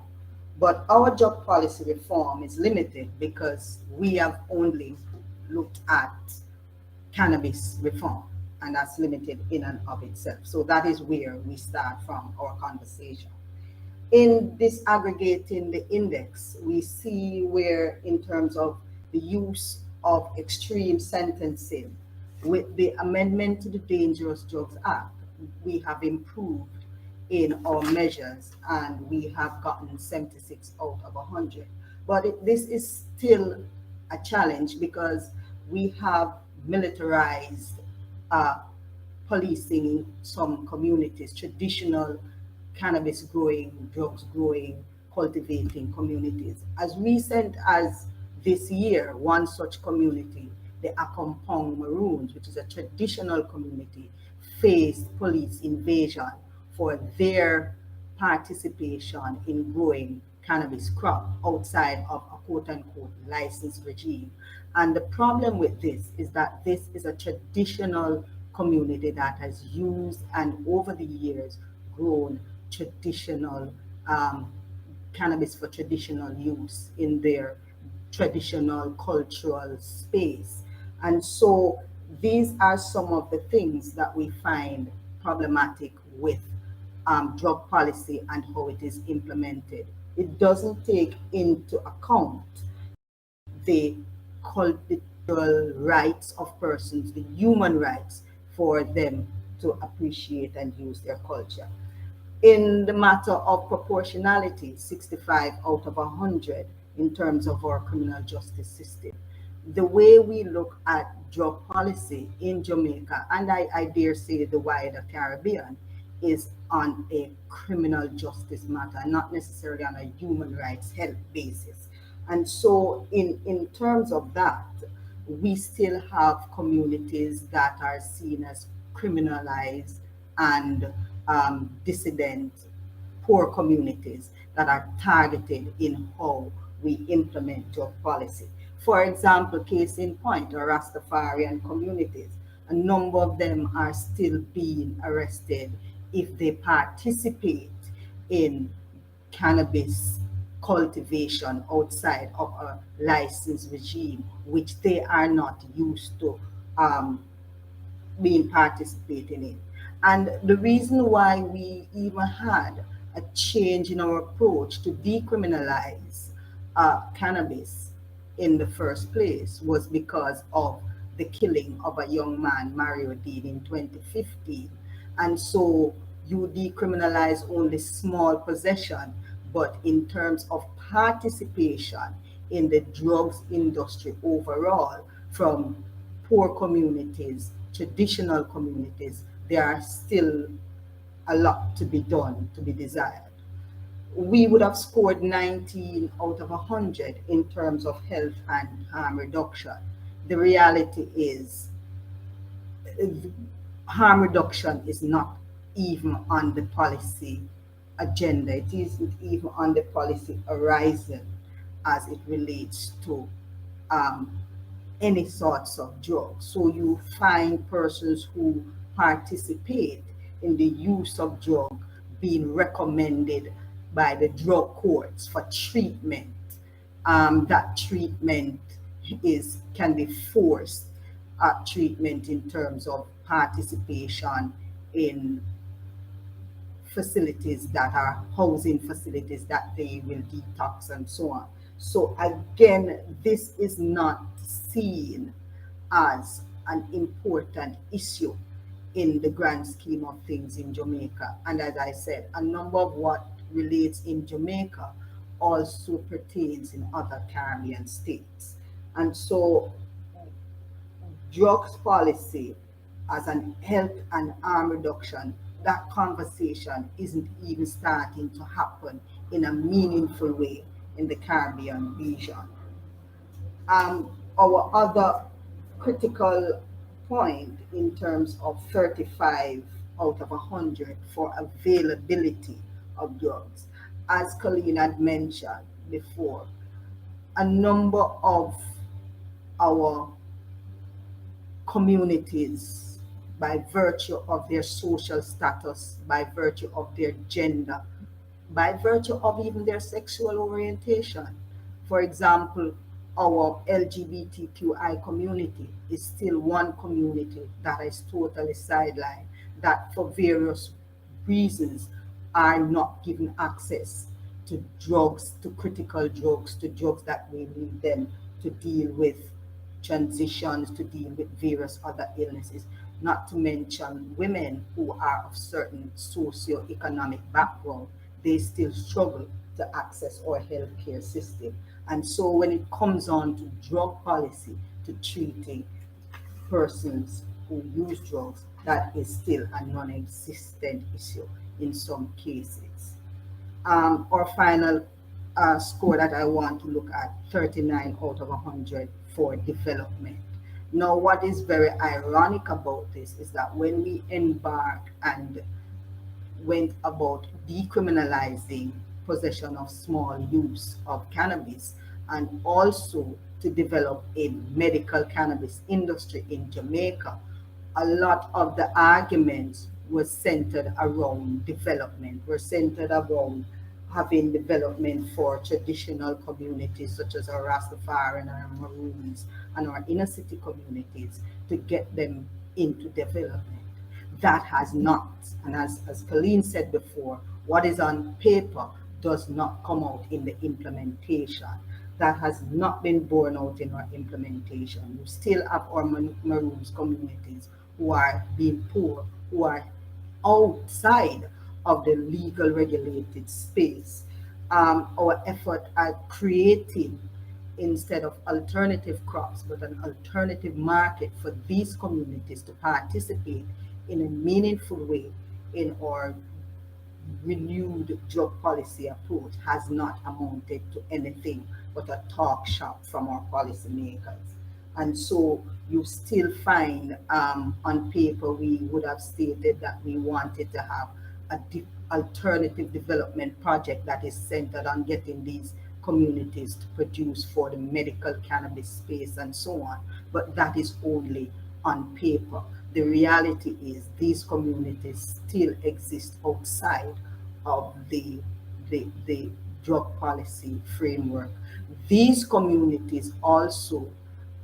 But our drug policy reform is limited because we have only looked at cannabis reform, and that's limited in and of itself. So that is where we start from our conversation. In disaggregating the index, we see where in terms of the use of extreme sentencing, with the amendment to the Dangerous Drugs Act, we have improved in our measures and we have gotten 76 out of 100. But this is still a challenge because we have militarized policing in some communities, traditional cannabis growing, drugs growing, cultivating communities. As recent as this year, one such community, the Akompong Maroons, which is a traditional community, faced police invasion for their participation in growing cannabis crop outside of a quote-unquote licensed regime. And the problem with this is that this is a traditional community that has used and over the years grown traditional cannabis for traditional use in their traditional cultural space. And so these are some of the things that we find problematic with drug policy and how it is implemented. It doesn't take into account the cultural rights of persons, the human rights for them to appreciate and use their culture. In the matter of proportionality, 65 out of 100 in terms of our criminal justice system. The way we look at drug policy in Jamaica, and I dare say the wider Caribbean, is on a criminal justice matter, not necessarily on a human rights health basis. And so in terms of that, we still have communities that are seen as criminalized and dissident, poor communities that are targeted in how we implement drug policy. For example, case in point, our Rastafarian communities, a number of them are still being arrested if they participate in cannabis cultivation outside of a licensed regime, which they are not used to being participating in. And the reason why we even had a change in our approach to decriminalize cannabis in the first place was because of the killing of a young man, Mario Dean, in 2015. And so you decriminalize only small possession, but in terms of participation in the drugs industry overall, from poor communities, traditional communities, there are still a lot to be done, to be desired. We would have scored 19 out of 100 in terms of health and harm reduction. The reality is harm reduction is not even on the policy agenda. It isn't even on the policy horizon as it relates to any sorts of drugs. So you find persons who participate in the use of drug being recommended by the drug courts for treatment. That treatment can be forced treatment in terms of participation in facilities that are housing facilities that they will detox and so on. So again, this is not seen as an important issue in the grand scheme of things in Jamaica. And as I said, a number of what relates in Jamaica also pertains in other Caribbean states. And so drugs policy as an health and harm reduction, that conversation isn't even starting to happen in a meaningful way in the Caribbean region. Our other critical point in terms of 35 out of 100 for availability of drugs, as Colleen had mentioned before, a number of our communities, by virtue of their social status, by virtue of their gender, by virtue of even their sexual orientation. For example, our LGBTQI community is still one community that is totally sidelined, that for various reasons are not given access to drugs, to critical drugs, to drugs that we need them to deal with transitions, to deal with various other illnesses, not to mention women who are of certain socio-economic background, they still struggle to access our healthcare system. And so when it comes on to drug policy, to treating persons who use drugs, that is still a non-existent issue in some cases. Our final score that I want to look at, 39 out of 100 for development. Now, what is very ironic about this is that when we embark and went about decriminalizing possession of small use of cannabis and also to develop a medical cannabis industry in Jamaica, a lot of the arguments were centered around development, were centered around having development for traditional communities such as our Rastafari and our Maroons and our inner city communities to get them into development. That has not, and as Colleen said before, what is on paper does not come out in the implementation. That has not been borne out in our implementation. We still have our Maroons communities who are being poor, who are outside of the legal regulated space. Our effort at creating, instead of alternative crops, but an alternative market for these communities to participate in a meaningful way in our renewed drug policy approach has not amounted to anything but a talk shop from our policymakers. And so you still find on paper we would have stated that we wanted to have a alternative development project that is centered on getting these communities to produce for the medical cannabis space and so on. But that is only on paper. The reality is these communities still exist outside of the drug policy framework. These communities also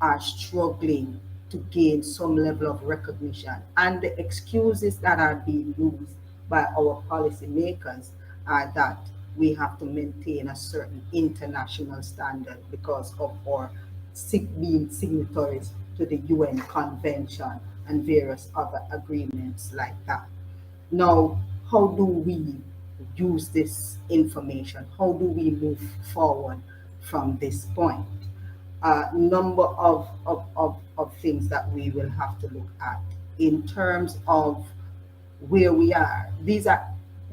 are struggling to gain some level of recognition, and the excuses that are being used by our policymakers are that we have to maintain a certain international standard because of our being signatories to the UN Convention and various other agreements like that. Now, how do we use this information? How do we move forward from this point? A number of things that we will have to look at in terms of where we are. These are,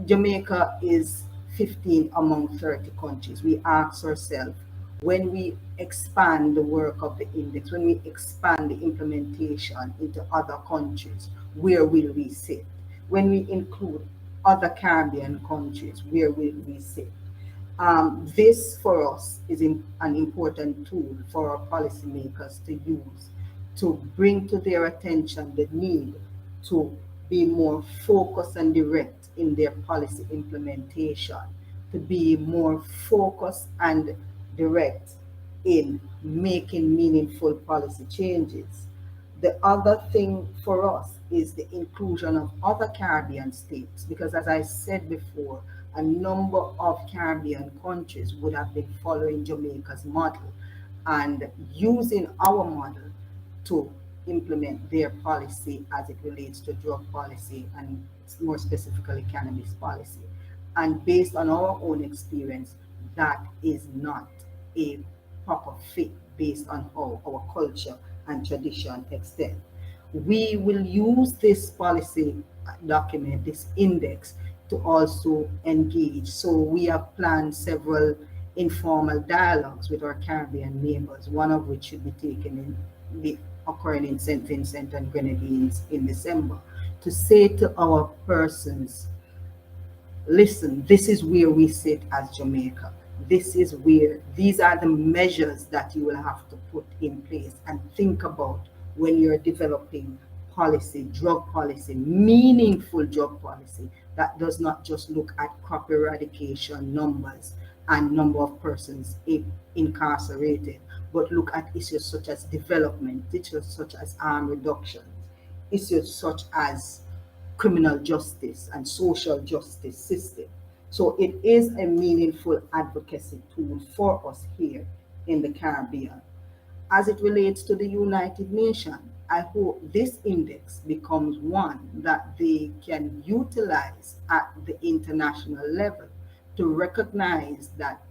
Jamaica is 15 among 30 countries. We ask ourselves, when we expand the work of the index, when we expand the implementation into other countries, where will we sit? When we include other Caribbean countries, where will we sit? This for us is an important tool for our policymakers to use to bring to their attention the need to be more focused and direct in their policy implementation, to be more focused and direct in making meaningful policy changes. The other thing for us is the inclusion of other Caribbean states, because as I said before, a number of Caribbean countries would have been following Jamaica's model and using our model to implement their policy as it relates to drug policy and more specifically cannabis policy. And based on our own experience, that is not a proper fit based on how our culture and tradition extend. We will use this policy document, this index, to also engage. So we have planned several informal dialogues with our Caribbean neighbors, one of which should be occurring in St. Vincent and Grenadines in December, to say to our persons, listen, this is where we sit as Jamaica. These are the measures that you will have to put in place and think about when you're developing policy, drug policy, meaningful drug policy that does not just look at crop eradication numbers and number of persons incarcerated, but look at issues such as development, issues such as harm reduction, issues such as criminal justice and social justice system. So it is a meaningful advocacy tool for us here in the Caribbean. As it relates to the United Nations, I hope this index becomes one that they can utilize at the international level to recognize that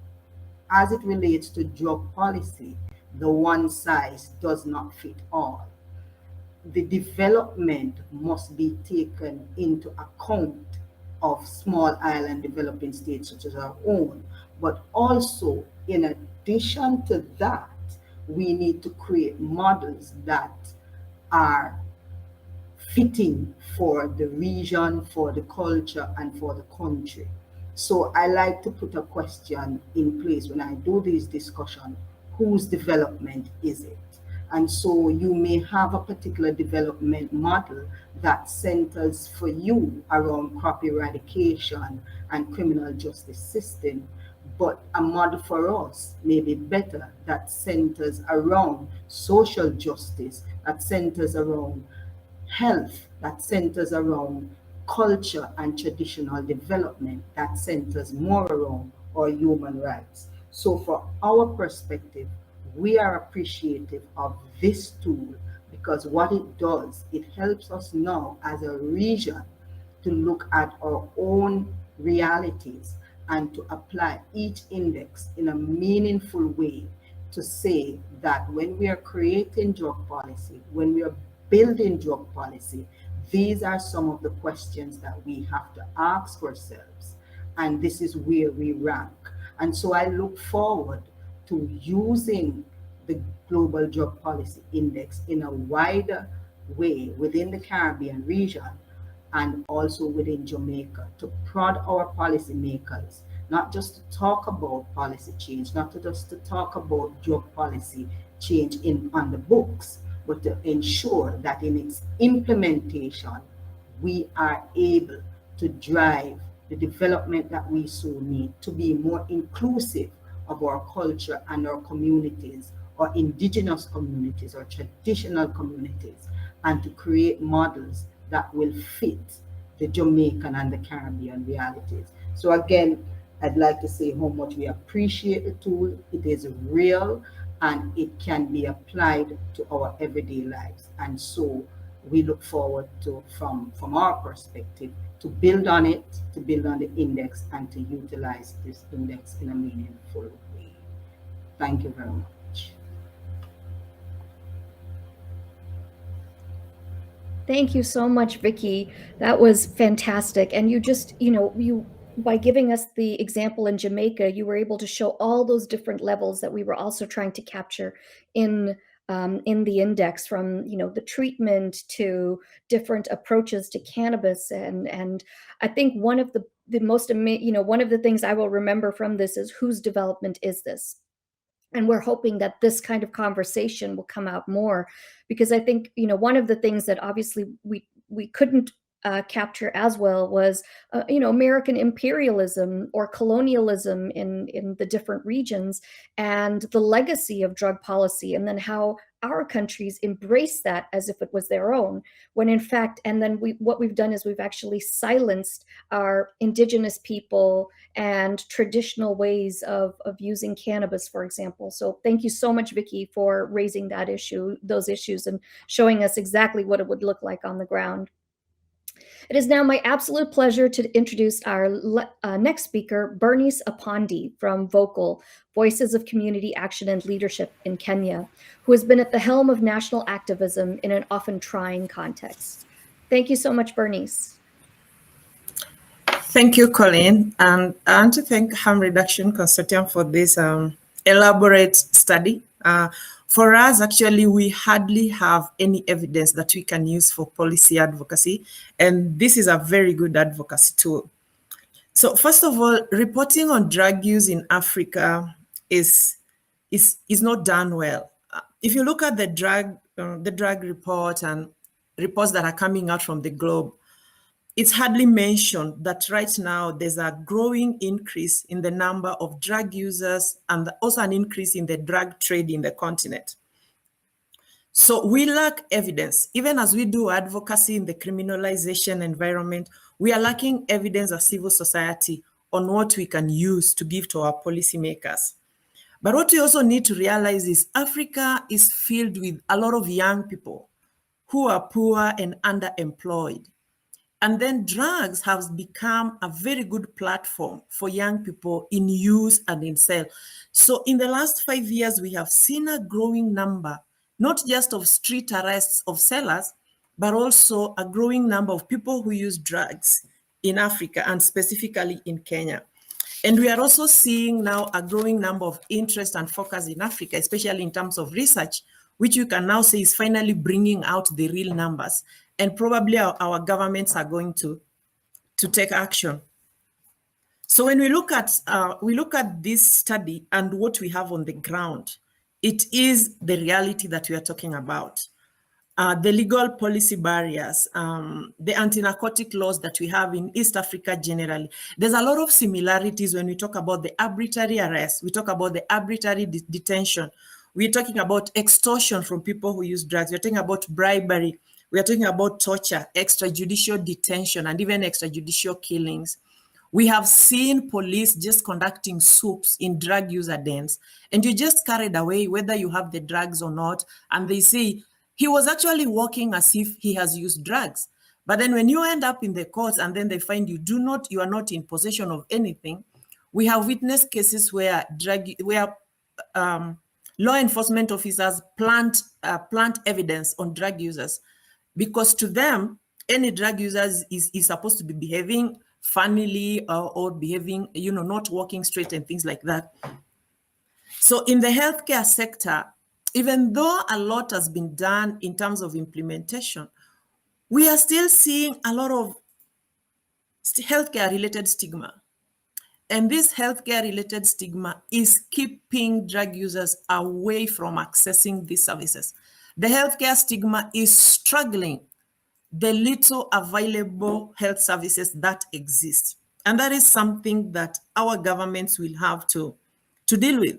as it relates to drug policy, the one size does not fit all. The development must be taken into account of small island developing states such as our own. But also, in addition to that, we need to create models that are fitting for the region, for the culture, and for the country. So I like to put a question in place when I do this discussion: whose development is it? And so you may have a particular development model that centers for you around crop eradication and criminal justice system, but a model for us may be better that centers around social justice, that centers around health, that centers around culture and traditional development, that centers more around our human rights. So for our perspective, we are appreciative of this tool because what it does, it helps us now as a region to look at our own realities and to apply each index in a meaningful way to say that when we are creating drug policy, when we are building drug policy, these are some of the questions that we have to ask ourselves. And this is where we rank. And so I look forward to using the Global Drug Policy Index in a wider way within the Caribbean region and also within Jamaica to prod our policymakers, not just to talk about policy change, not just to talk about drug policy change on the books, but to ensure that in its implementation, we are able to drive the development that we so need to be more inclusive of our culture and our communities, or indigenous communities, or traditional communities, and to create models that will fit the Jamaican and the Caribbean realities. So again, I'd like to say how much we appreciate the tool. It is real and it can be applied to our everyday lives. And so we look forward to, from our perspective, to build on it, to build on the index, and to utilize this index in a meaningful way. Thank you very much. Thank you so much, Vicky. That was fantastic. And you just, by giving us the example in Jamaica, you were able to show all those different levels that we were also trying to capture in the index, from the treatment to different approaches to cannabis. And I think one of the most one of the things I will remember from this is, whose development is this? And we're hoping that this kind of conversation will come out more, because I think one of the things that obviously we couldn't capture as well was, American imperialism or colonialism in the different regions, and the legacy of drug policy, and then how our countries embrace that as if it was their own, when in fact, and then what we've done is we've actually silenced our indigenous people and traditional ways of using cannabis, for example. So thank you so much, Vicky, for raising those issues, and showing us exactly what it would look like on the ground. It is now my absolute pleasure to introduce our next speaker, Bernice Apandi from Vocal, Voices of Community Action and Leadership in Kenya, who has been at the helm of national activism in an often trying context. Thank you so much, Bernice. Thank you, Colleen. And I want to thank Harm Reduction Consortium for this elaborate study. For us, actually, we hardly have any evidence that we can use for policy advocacy, and this is a very good advocacy tool. So first of all, reporting on drug use in Africa is not done well. If you look at the drug report and reports that are coming out from the globe, it's hardly mentioned that right now there's a growing increase in the number of drug users and also an increase in the drug trade in the continent. So we lack evidence. Even as we do advocacy in the criminalization environment, we are lacking evidence as civil society on what we can use to give to our policymakers. But what we also need to realize is Africa is filled with a lot of young people who are poor and underemployed. And then drugs have become a very good platform for young people in use and in sale. So in the last 5 years, we have seen a growing number, not just of street arrests of sellers, but also a growing number of people who use drugs in Africa and specifically in Kenya. And we are also seeing now a growing number of interest and focus in Africa, especially in terms of research, which you can now say is finally bringing out the real numbers. And probably our governments are going to take action. So when we look at this study and what we have on the ground, it is the reality that we are talking about. The legal policy barriers, the anti-narcotic laws that we have in East Africa generally. There's a lot of similarities when we talk about the arbitrary arrest, we talk about the arbitrary detention, we're talking about extortion from people who use drugs, we're talking about bribery, we are talking about torture, extrajudicial detention, and even extrajudicial killings. We have seen police just conducting swoops in drug user dens, and you're just carried away whether you have the drugs or not, and they say, he was actually walking as if he has used drugs. But then when you end up in the courts and then they find you are not in possession of anything, we have witnessed cases where law enforcement officers plant evidence on drug users, because to them, any drug user is supposed to be behaving funnily or behaving, not walking straight and things like that. So in the healthcare sector, even though a lot has been done in terms of implementation, we are still seeing a lot of healthcare-related stigma. And this healthcare-related stigma is keeping drug users away from accessing these services. The healthcare stigma is struggling the little available health services that exist. And that is something that our governments will have to deal with.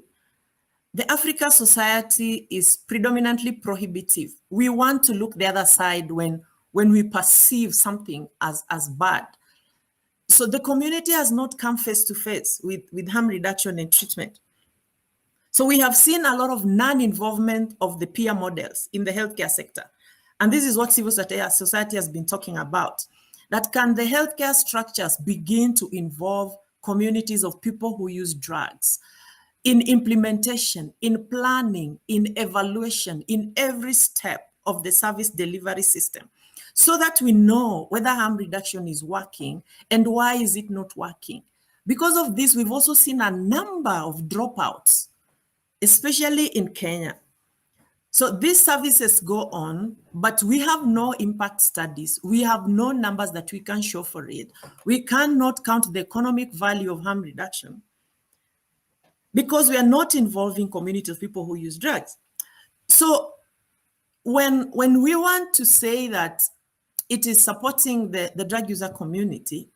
The Africa society is predominantly prohibitive. We want to look the other side when we perceive something as bad. So the community has not come face to face with harm reduction and treatment. So we have seen a lot of non-involvement of the peer models in the healthcare sector. And this is what civil society has been talking about. That can the healthcare structures begin to involve communities of people who use drugs in implementation, in planning, in evaluation, in every step of the service delivery system, so that we know whether harm reduction is working and why is it not working. Because of this, we've also seen a number of dropouts, especially in Kenya. So these services go on, but we have no impact studies. We have no numbers that we can show for it. We cannot count the economic value of harm reduction because we are not involving communities of people who use drugs. So when we want to say that it is supporting the drug user community,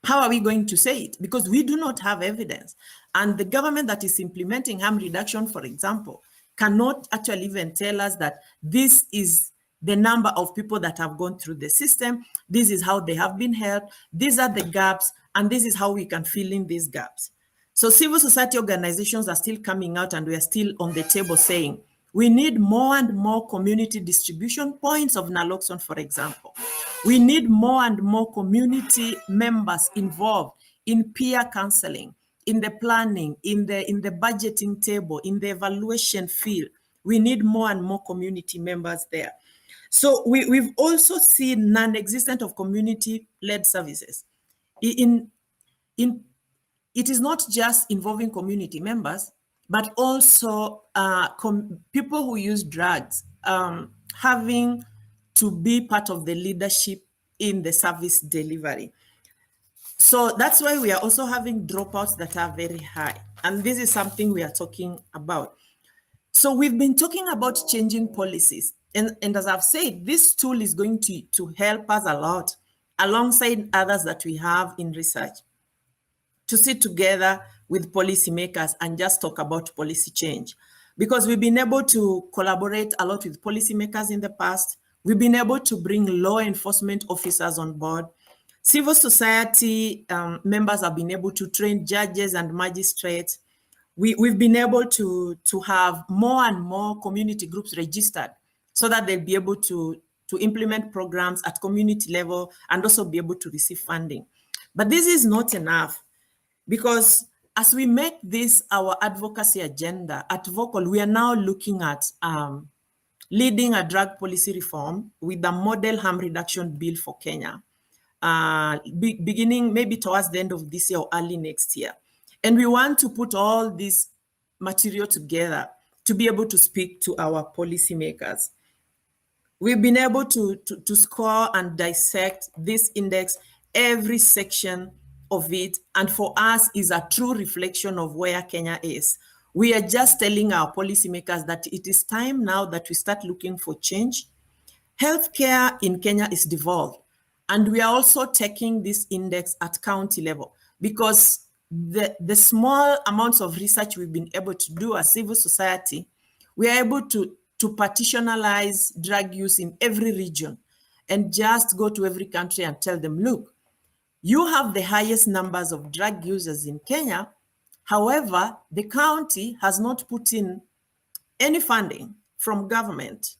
how are we going to say it? Because we do not have evidence. And the government that is implementing harm reduction, for example, cannot actually even tell us that this is the number of people that have gone through the system, this is how they have been helped, these are the gaps, and this is how we can fill in these gaps. So civil society organizations are still coming out, and we are still on the table saying, we need more and more community distribution points of naloxone, for example. We need more and more community members involved in peer counseling, in the planning, in the budgeting table, in the evaluation field. We need more and more community members there. So we've also seen non-existent of community-led services. It is not just involving community members, but also people who use drugs having to be part of the leadership in the service delivery. So that's why we are also having dropouts that are very high. And this is something we are talking about. So we've been talking about changing policies. And as I've said, this tool is going to help us a lot alongside others that we have in research, to sit together with policymakers and just talk about policy change. Because we've been able to collaborate a lot with policymakers in the past. We've been able to bring law enforcement officers on board. Civil society members have been able to train judges and magistrates. We've been able to have more and more community groups registered so that they'll be able to implement programs at community level and also be able to receive funding. But this is not enough, because as we make this our advocacy agenda at Vocal, we are now looking at leading a drug policy reform with a model harm reduction bill for Kenya, beginning maybe towards the end of this year or early next year. And we want to put all this material together to be able to speak to our policymakers. We've been able to score and dissect this index, every section of it, and for us is a true reflection of where Kenya is. We are just telling our policymakers that it is time now that we start looking for change. Healthcare in Kenya is devolved, and we are also taking this index at county level, because the small amounts of research we've been able to do as civil society, we are able to partitionalize drug use in every region and just go to every country and tell them, look, you have the highest numbers of drug users in Kenya. However, the county has not put in any funding from government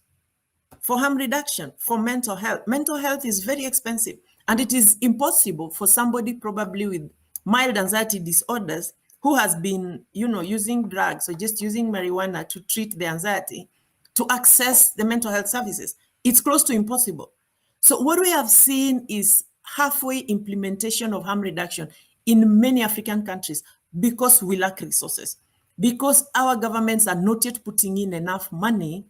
for harm reduction, for mental health. Mental health is very expensive, and it is impossible for somebody probably with mild anxiety disorders who has been, using drugs or just using marijuana to treat the anxiety to access the mental health services. It's close to impossible. So what we have seen is halfway implementation of harm reduction in many African countries because we lack resources, because our governments are not yet putting in enough money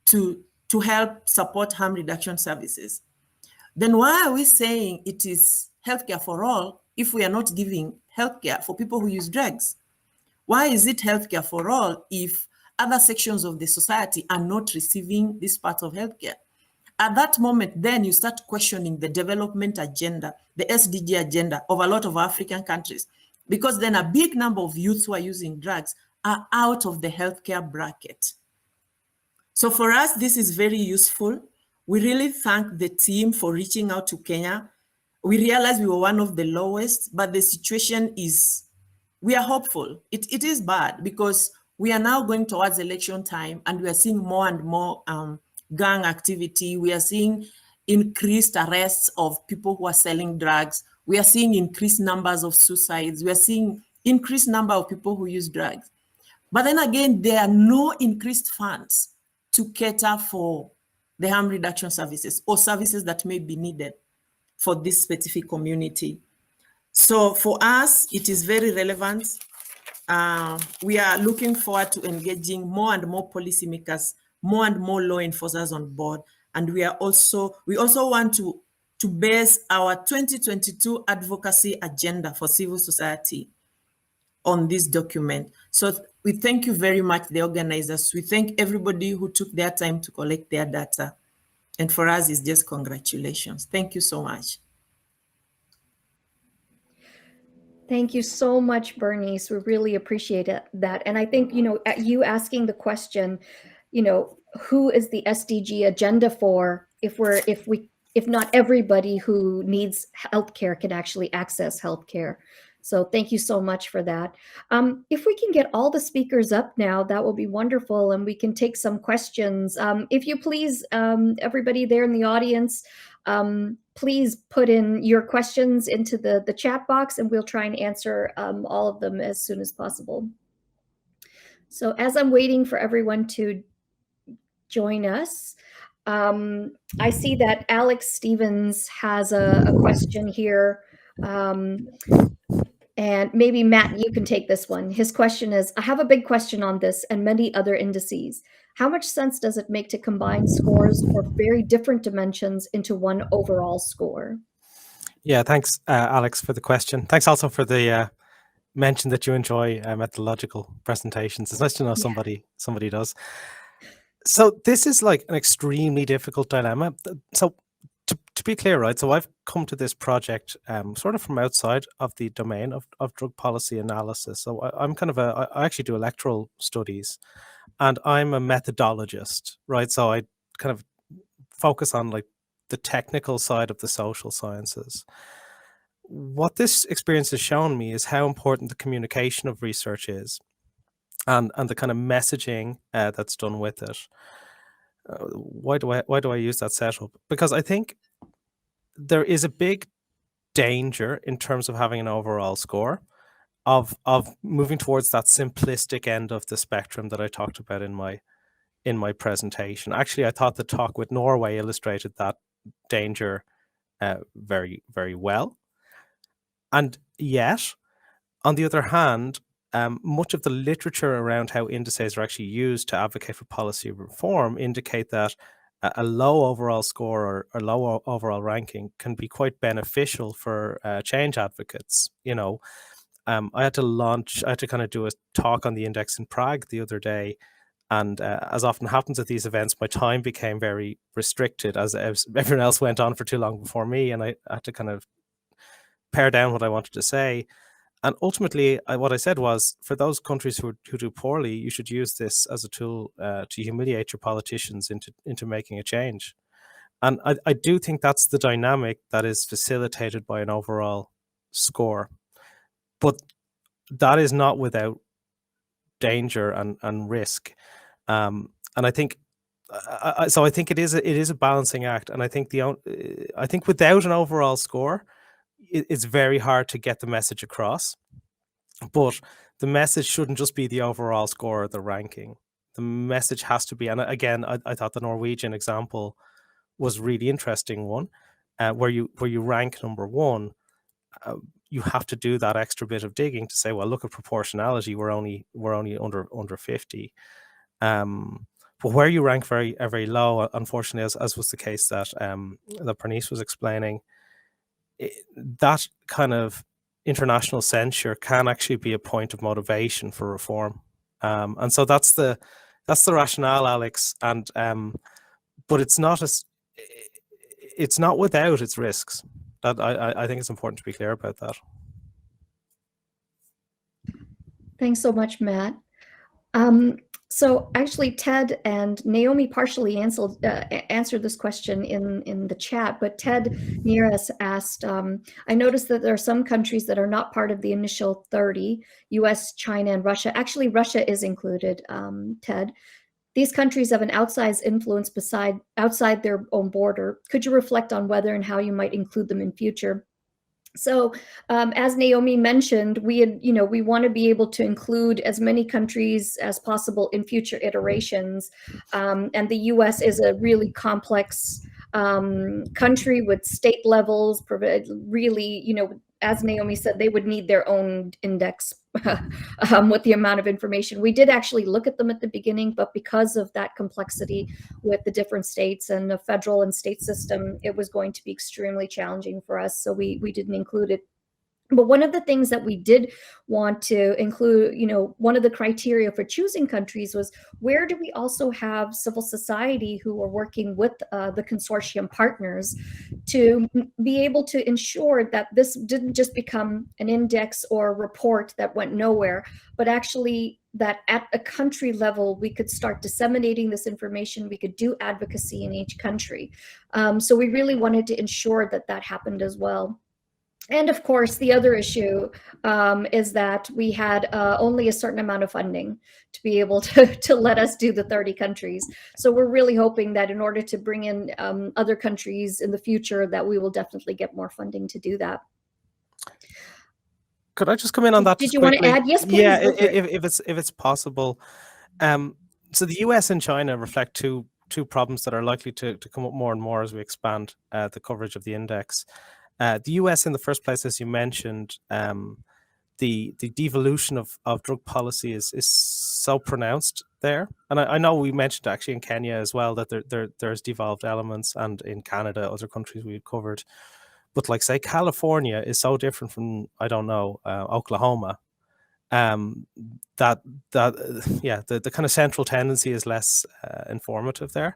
to help support harm reduction services. Then why are we saying it is healthcare for all if we are not giving healthcare for people who use drugs? Why is it healthcare for all if other sections of the society are not receiving this part of healthcare? At that moment, then you start questioning the development agenda, the SDG agenda of a lot of African countries, because then a big number of youths who are using drugs are out of the healthcare bracket. So for us, this is very useful. We really thank the team for reaching out to Kenya. We realized we were one of the lowest, but the situation is, we are hopeful. It is bad because we are now going towards election time and we are seeing more and more gang activity. We are seeing increased arrests of people who are selling drugs. We are seeing increased numbers of suicides. We are seeing increased number of people who use drugs. But then again, there are no increased funds to cater for the harm reduction services or services that may be needed for this specific community. So for us, it is very relevant. We are looking forward to engaging more and more policymakers, more and more law enforcers on board. And we also want to base our 2022 advocacy agenda for civil society on this document. So we thank you very much, the organizers. We thank everybody who took their time to collect their data. And for us, it's just congratulations. Thank you so much. Thank you so much, Bernice. We really appreciate that. And I think, you asking the question, who is the SDG agenda for if not everybody who needs healthcare can actually access healthcare. So thank you so much for that. If we can get all the speakers up now, that will be wonderful, and we can take some questions. If you please, everybody there in the audience, please put in your questions into the chat box, and we'll try and answer all of them as soon as possible. So as I'm waiting for everyone to join us, I see that Alex Stevens has a question here. And maybe Matt, you can take this one. His question is, I have a big question on this and many other indices. How much sense does it make to combine scores for very different dimensions into one overall score? Yeah, thanks, Alex, for the question. Thanks also for the mention that you enjoy methodological presentations. It's nice to know somebody does. So this is like an extremely difficult dilemma. So to be clear, right? So I've come to this project sort of from outside of the domain of drug policy analysis. So I'm kind of I actually do electoral studies, and I'm a methodologist, right? So I kind of focus on like the technical side of the social sciences. What this experience has shown me is how important the communication of research is, and the kind of messaging that's done with it. Why do I use that setup? Because I think there is a big danger in terms of having an overall score of moving towards that simplistic end of the spectrum that I talked about in my presentation. Actually, I thought the talk with Norway illustrated that danger very, very well. And yet, on the other hand, much of the literature around how indices are actually used to advocate for policy reform indicate that a low overall score or low overall ranking can be quite beneficial for change advocates. I had to kind of do a talk on the index in Prague the other day, and as often happens at these events, my time became very restricted as everyone else went on for too long before me, and I had to kind of pare down what I wanted to say. And ultimately, what I said was, for those countries who do poorly, you should use this as a tool to humiliate your politicians into making a change. And I do think that's the dynamic that is facilitated by an overall score. But that is not without danger and risk. And I think, so I think it is a balancing act. And I think without an overall score, it's very hard to get the message across. But the message shouldn't just be the overall score or the ranking. The message has to be, and again, I thought the Norwegian example was really interesting one, where you rank number one. You have to do that extra bit of digging to say, well, look at proportionality. We're only under 50. But where you rank very, very low, unfortunately, as was the case that Bernice was explaining, that kind of international censure can actually be a point of motivation for reform. And so that's the rationale, Alex. And but it's not without its risks. That I think it's important to be clear about that. Thanks so much, Matt. So actually, Ted and Naomi partially answered this question in the chat, but Ted Nearest asked, I noticed that there are some countries that are not part of the initial 30, US, China, and Russia. Actually, Russia is included, Ted. These countries have an outsized influence outside their own border. Could you reflect on whether and how you might include them in future? So as Naomi mentioned, we want to be able to include as many countries as possible in future iterations. And the US is a really complex country with state levels, really, as Naomi said, they would need their own index with the amount of information. We did actually look at them at the beginning, but because of that complexity with the different states and the federal and state system, it was going to be extremely challenging for us. So we didn't include it. But one of the things that we did want to include, one of the criteria for choosing countries was, where do we also have civil society who are working with the consortium partners to be able to ensure that this didn't just become an index or a report that went nowhere, but actually that at a country level, we could start disseminating this information, we could do advocacy in each country. So we really wanted to ensure that that happened as well. And of course, the other issue is that we had only a certain amount of funding to be able to let us do the 30 countries. So we're really hoping that in order to bring in other countries in the future, that we will definitely get more funding to do that. Could I just come in on that? Did you want to add? Yes, please. Yeah, if it's possible. So the US and China reflect two problems that are likely to come up more and more as we expand the coverage of the index. The US, in the first place, as you mentioned, the devolution of drug policy is so pronounced there. And I know we mentioned actually in Kenya as well that there's devolved elements, and in Canada, other countries we've covered. But like, say, California is so different from, I don't know, Oklahoma, that the kind of central tendency is less informative there.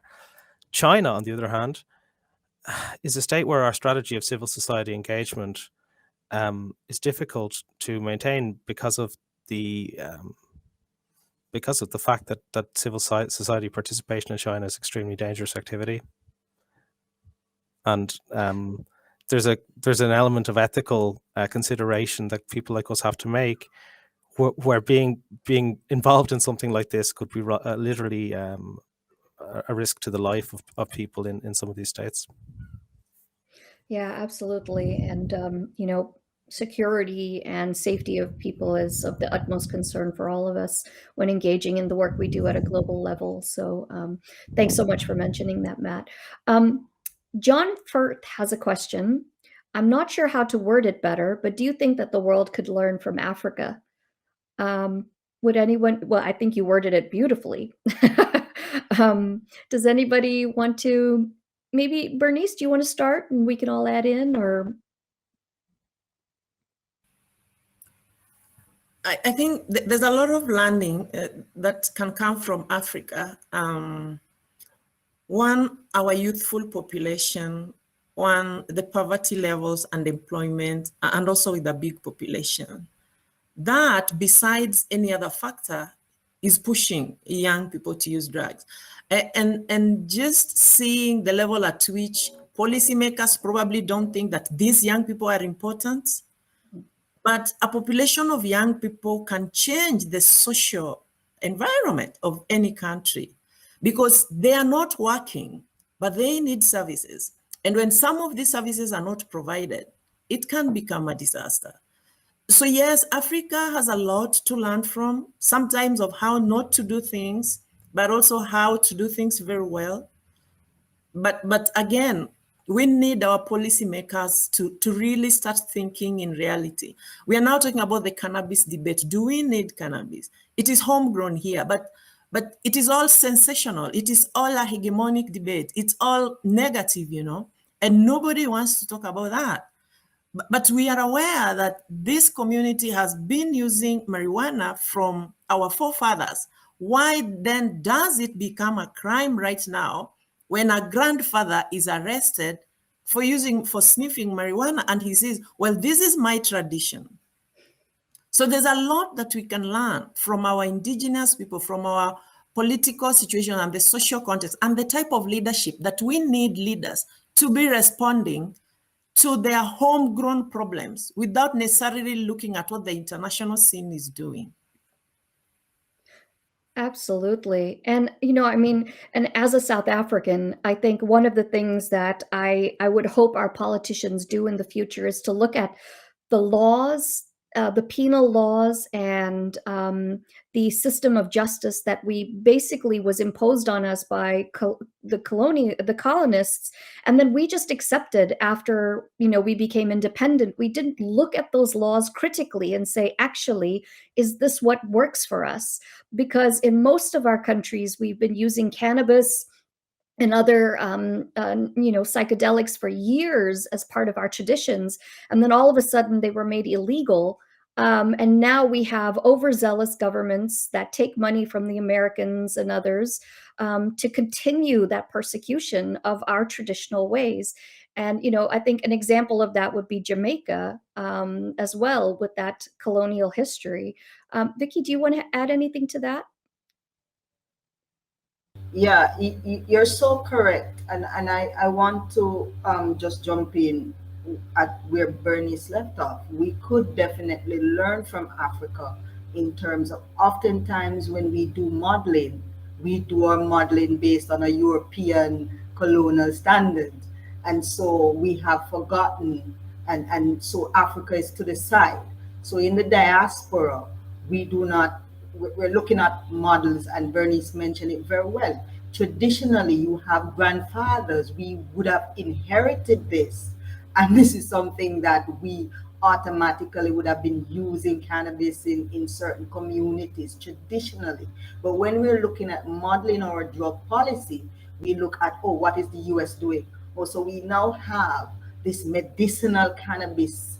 China, on the other hand, is a state where our strategy of civil society engagement is difficult to maintain because of the fact that civil society participation in China is extremely dangerous activity, and there's an element of ethical consideration that people like us have to make, where being involved in something like this could be literally a risk to the life of people in some of these states. Yeah, absolutely. And, security and safety of people is of the utmost concern for all of us when engaging in the work we do at a global level. So thanks so much for mentioning that, Matt. John Firth has a question. I'm not sure how to word it better, but do you think that the world could learn from Africa? Would anyone, well, I think you worded it beautifully. Does anybody want to, maybe Bernice, do you want to start and we can all add in, or? I think there's a lot of learning that can come from Africa. One, our youthful population, one, the poverty levels and employment, and also with the big population. That, besides any other factor, is pushing young people to use drugs. And just seeing the level at which policymakers probably don't think that these young people are important, but a population of young people can change the social environment of any country, because they are not working, but they need services. And when some of these services are not provided, it can become a disaster. So yes, Africa has a lot to learn from, sometimes of how not to do things, but also how to do things very well. But again, we need our policymakers to really start thinking in reality. We are now talking about the cannabis debate. Do we need cannabis? It is homegrown here, but it is all sensational. It is all a hegemonic debate. It's all negative, and nobody wants to talk about that. But we are aware that this community has been using marijuana from our forefathers. Why then does it become a crime right now when a grandfather is arrested for sniffing marijuana, and he says, well, this is my tradition? So there's a lot that we can learn from our indigenous people, from our political situation and the social context, and the type of leadership that we need leaders to be responding to their homegrown problems without necessarily looking at what the international scene is doing. Absolutely. And, and as a South African, I think one of the things that I would hope our politicians do in the future is to look at the laws, the penal laws, and the system of justice that we basically was imposed on us by the colonists, and then we just accepted after we became independent. We didn't look at those laws critically and say, actually, is this what works for us? Because in most of our countries, we've been using cannabis and other psychedelics for years as part of our traditions, and then all of a sudden they were made illegal. And now we have overzealous governments that take money from the Americans and others to continue that persecution of our traditional ways. And I think an example of that would be Jamaica as well, with that colonial history. Vicky, do you want to add anything to that? Yeah, you're so correct. And I want to just jump in at where Bernice left off. We could definitely learn from Africa in terms of oftentimes when we do modeling, we do our modeling based on a European colonial standard. And so we have forgotten, and so Africa is to the side. So in the diaspora, we do not, we're looking at models, and Bernice mentioned it very well. Traditionally, you have grandfathers, we would have inherited this, and this is something that we automatically would have been using cannabis in certain communities traditionally. But when we're looking at modeling our drug policy, we look at, oh, what is the US doing? Oh, so we now have this medicinal cannabis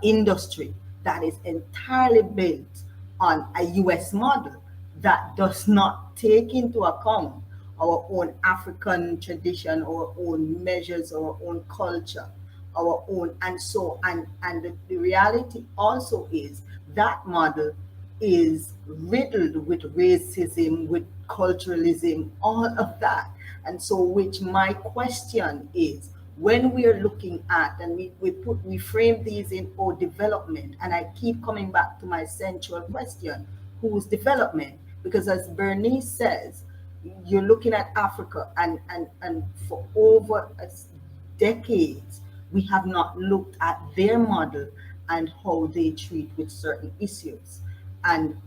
industry that is entirely built on a US model that does not take into account our own African tradition, our own measures, our own culture, our own, and so, and the reality also is that model is riddled with racism, with culturalism, all of that. And so, which my question is, when we are looking at, and we frame these in our development, and I keep coming back to my central question, whose development? Because as Bernice says, you're looking at Africa, and for over decades, we have not looked at their model and how they treat with certain issues. And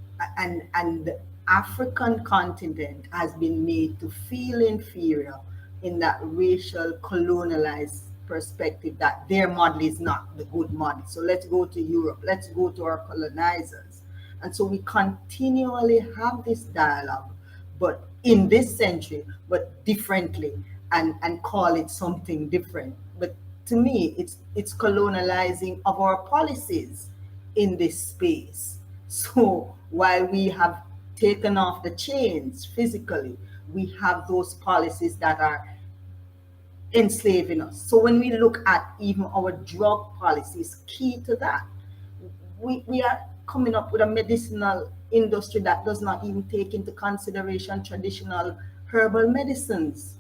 the African continent has been made to feel inferior in that racial colonialized perspective, that their model is not the good model. So let's go to Europe, let's go to our colonizers. And so we continually have this dialogue, but in this century, but differently, and call it something different. But to me, it's colonializing of our policies in this space. So while we have taken off the chains physically, we have those policies that are enslaving us. So when we look at even our drug policies, key to that, we are coming up with a medicinal industry that does not even take into consideration traditional herbal medicines.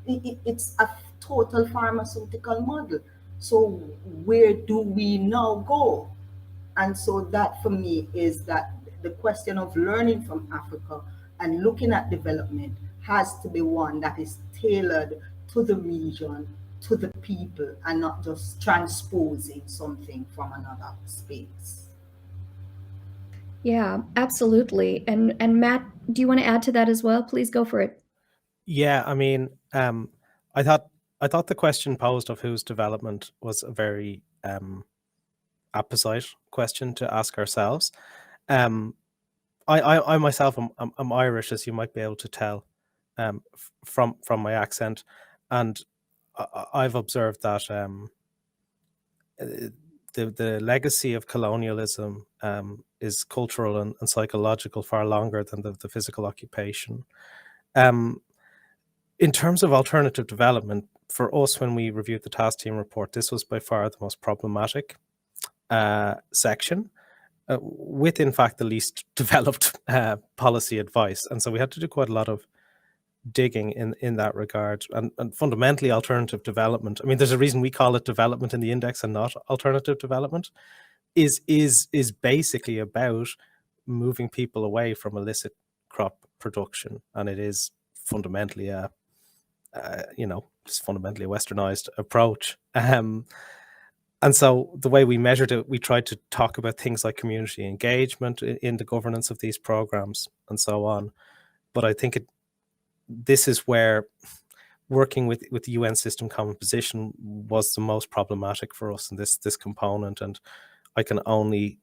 It's a total pharmaceutical model. So where do we now go? And so that for me is that the question of learning from Africa and looking at development has to be one that is tailored to the region, to the people, and not just transposing something from another space. Yeah, absolutely. And Matt, do you want to add to that as well? Please go for it. Yeah, I mean, I thought the question posed of whose development was a very apposite question to ask ourselves. I myself am Irish, as you might be able to tell from my accent, and I've observed that the legacy of colonialism is cultural and psychological far longer than the physical occupation. In terms of alternative development, for us, when we reviewed the task team report, this was by far the most problematic section, with in fact the least developed policy advice. And so we had to do quite a lot of digging in that regard. And fundamentally, alternative development, I mean, there's a reason we call it development in the index and not alternative development, is basically about moving people away from illicit crop production. And it is fundamentally it's fundamentally a westernized approach. And so the way we measured it, we tried to talk about things like community engagement in the governance of these programs and so on. But I think this is where working with the UN system common position was the most problematic for us in this component. And I can only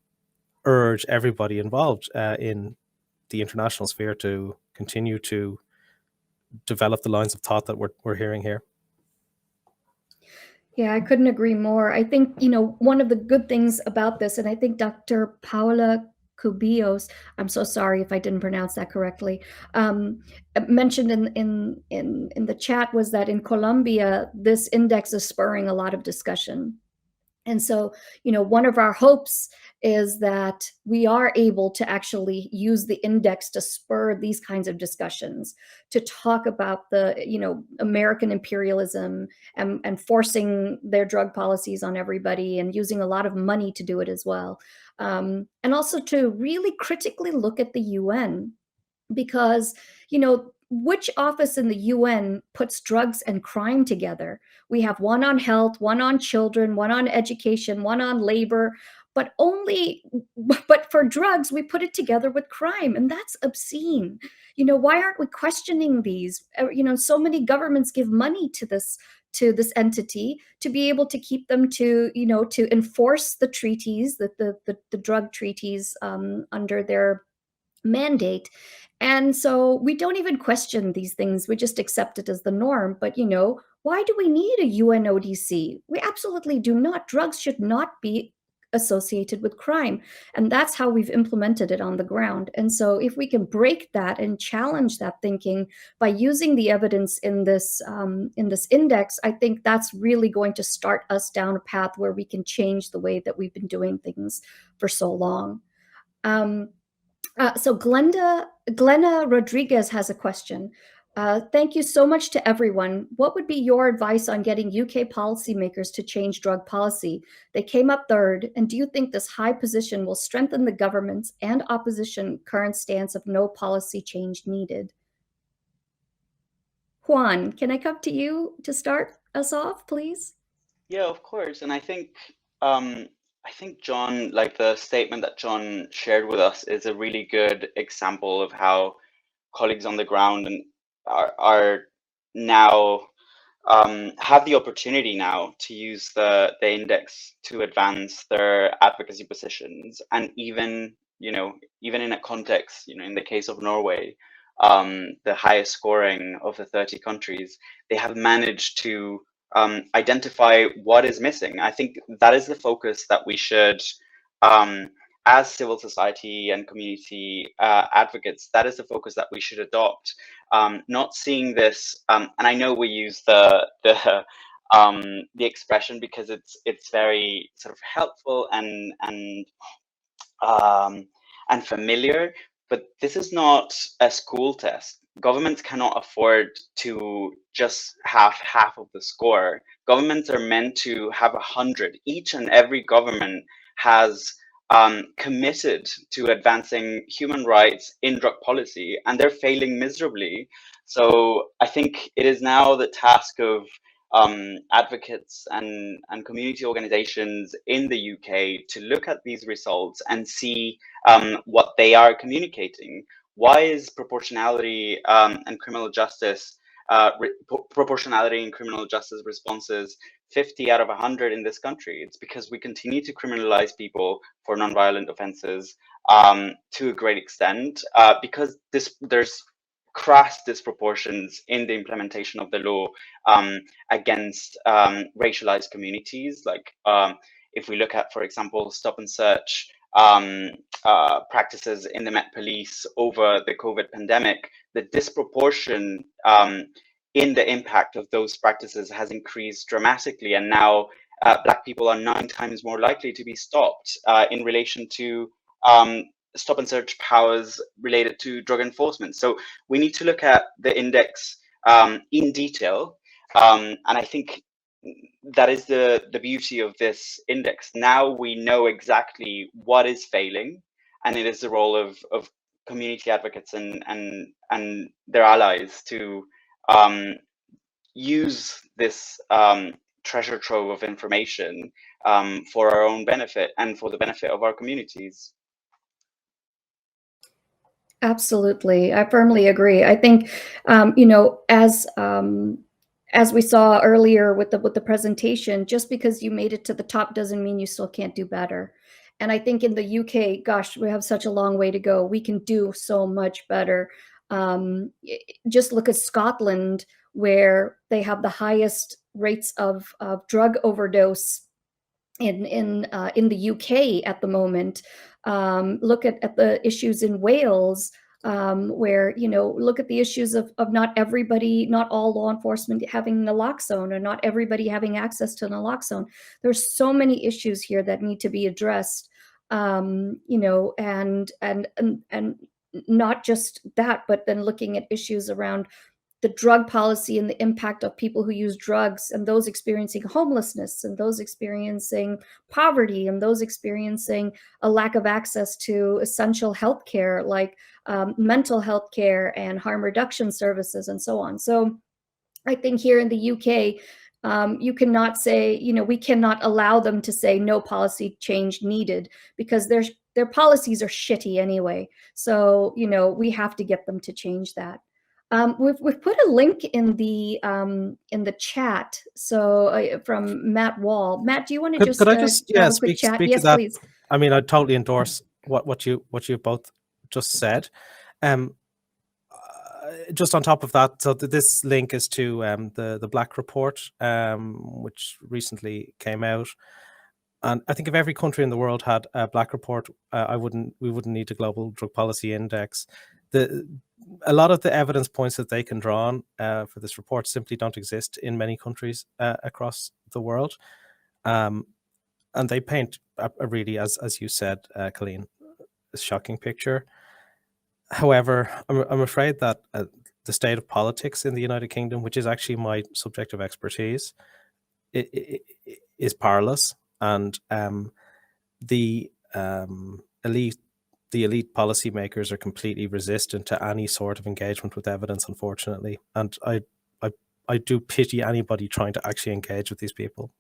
urge everybody involved in the international sphere to continue to develop the lines of thought that we're hearing here. Yeah, I couldn't agree more. I think, one of the good things about this, and I think Dr. Paula Cubillos, I'm so sorry if I didn't pronounce that correctly, mentioned in the chat, was that in Colombia, this index is spurring a lot of discussion. And so, one of our hopes is that we are able to actually use the index to spur these kinds of discussions, to talk about the, American imperialism and forcing their drug policies on everybody and using a lot of money to do it as well. And also to really critically look at the UN, because, which office in the UN puts drugs and crime together? We have one on health, one on children, one on education, one on labor, but for drugs, we put it together with crime, and that's obscene. Why aren't we questioning these? So many governments give money to this entity to be able to keep them to enforce the treaties, the drug treaties under their mandate. And so we don't even question these things. We just accept it as the norm. But, why do we need a UNODC? We absolutely do not. Drugs should not be associated with crime. And that's how we've implemented it on the ground. And so if we can break that and challenge that thinking by using the evidence in this index, I think that's really going to start us down a path where we can change the way that we've been doing things for so long. So Glenna Rodriguez has a question. Thank you so much to everyone. What would be your advice on getting UK policymakers to change drug policy? They came up third, and do you think this high position will strengthen the government's and opposition current stance of no policy change needed? Juan, can I come to you to start us off, please? Yeah, of course. And I think John, like the statement that John shared with us, is a really good example of how colleagues on the ground and are now have the opportunity now to use the index to advance their advocacy positions, and even in a context, in the case of Norway, the highest scoring of the 30 countries, they have managed to identify what is missing. I think that is the focus that we should, as civil society and community advocates, that is the focus that we should adopt. Not seeing this, and I know we use the expression because it's very sort of helpful and familiar, but this is not a school test. Governments cannot afford to just have half of the score. Governments are meant to have 100. Each and every government has committed to advancing human rights in drug policy, and they're failing miserably. So I think it is now the task of advocates and community organizations in the UK to look at these results and see what they are communicating. Why is proportionality and criminal justice proportionality in criminal justice responses 50 out of 100 in this country? It's because we continue to criminalize people for nonviolent offenses to a great extent, because there's crass disproportions in the implementation of the law against racialized communities. Like if we look at, for example, stop and search practices in the Met Police over the COVID pandemic, the disproportion in the impact of those practices has increased dramatically, and now Black people are 9 times more likely to be stopped in relation to stop and search powers related to drug enforcement. So we need to look at the index in detail, and I think that is the beauty of this index. Now we know exactly what is failing, and it is the role of community advocates and their allies to use this treasure trove of information for our own benefit and for the benefit of our communities. Absolutely. I firmly agree. I think, as we saw earlier with the presentation, just because you made it to the top doesn't mean you still can't do better. And I think in the UK, gosh, we have such a long way to go. We can do so much better. Just look at Scotland, where they have the highest rates of drug overdose in the UK at the moment. Look at the issues in Wales, where, you know, look at the issues of not everybody, not all law enforcement having naloxone, or not everybody having access to naloxone. There's so many issues here that need to be addressed, you know, and not just that, but then looking at issues around the drug policy and the impact of people who use drugs, and those experiencing homelessness, and those experiencing poverty, and those experiencing a lack of access to essential health care, like mental health care and harm reduction services, and so on. So I think here in the UK, you cannot say, you know, we cannot allow them to say no policy change needed, because their policies are shitty anyway. So, you know, we have to get them to change that. We've put a link in the chat. So from Matt Wall. Matt, do you want to just could I just have a quick chat? speak Yes, to that? please. I mean, I totally endorse what you both just said. Just on top of that, so this link is to the Black Report, which recently came out. And I think if every country in the world had a Black Report, we wouldn't need a global drug policy index. A lot of the evidence points that they can draw on for this report simply don't exist in many countries across the world. And they paint a really, as you said, Colleen, a shocking picture. However, I'm afraid that the state of politics in the United Kingdom, which is actually my subject of expertise, is powerless, and the elite policymakers are completely resistant to any sort of engagement with evidence, unfortunately. And I do pity anybody trying to actually engage with these people.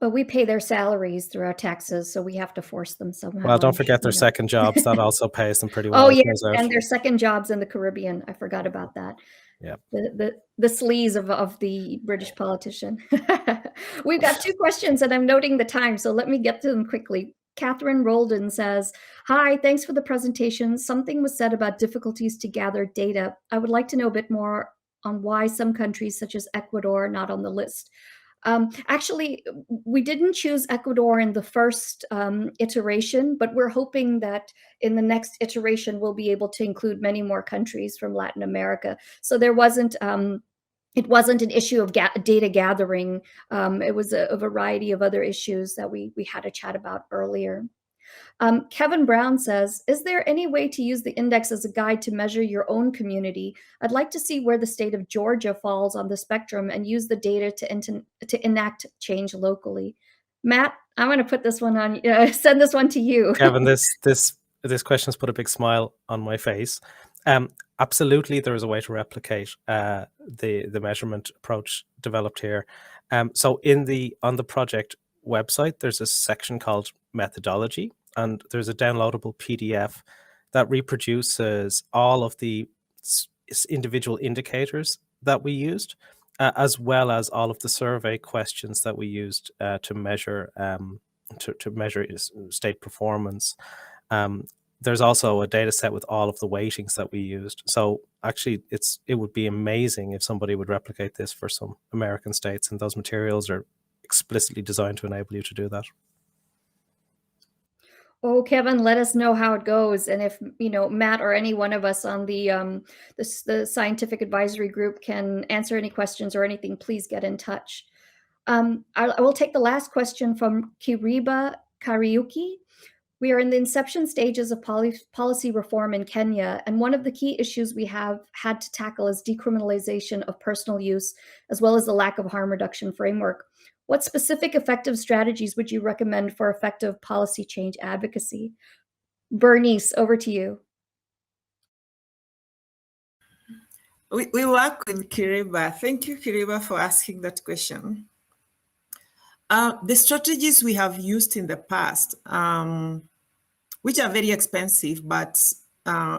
But we pay their salaries through our taxes, so we have to force them somehow. Well, don't forget their second jobs. That also pays them pretty well. Oh, yeah, and their second jobs in the Caribbean. I forgot about that. Yeah. The sleaze of the British politician. We've got 2 questions, and I'm noting the time, so let me get to them quickly. Catherine Roldan says, "Hi, thanks for the presentation. Something was said about difficulties to gather data. I would like to know a bit more on why some countries, such as Ecuador, are not on the list." Actually, we didn't choose Ecuador in the first iteration, but we're hoping that in the next iteration, we'll be able to include many more countries from Latin America. So there wasn't, it wasn't an issue of data gathering. It was a variety of other issues that we had a chat about earlier. Kevin Brown says, "Is there any way to use the index as a guide to measure your own community? I'd like to see where the state of Georgia falls on the spectrum and use the data to enact change locally." Matt, I'm going to put this one on, send this one to you. Kevin, this question has put a big smile on my face. Absolutely, there is a way to replicate the measurement approach developed here. So on the project website, there's a section called methodology, and there's a downloadable PDF that reproduces all of the individual indicators that we used, as well as all of the survey questions that we used to measure state performance. There's also a data set with all of the weightings that we used. So actually, it would be amazing if somebody would replicate this for some American states, and those materials are explicitly designed to enable you to do that. Oh, Kevin, let us know how it goes. And if, Matt or any one of us on the scientific advisory group can answer any questions or anything, please get in touch. I will take the last question from Kiriba Kariuki. We are in the inception stages of policy reform in Kenya, and one of the key issues we have had to tackle is decriminalization of personal use, as well as the lack of harm reduction framework. What specific effective strategies would you recommend for effective policy change advocacy? Bernice, over to you. We work with Kiriba. Thank you, Kiriba, for asking that question. The strategies we have used in the past, which are very expensive, but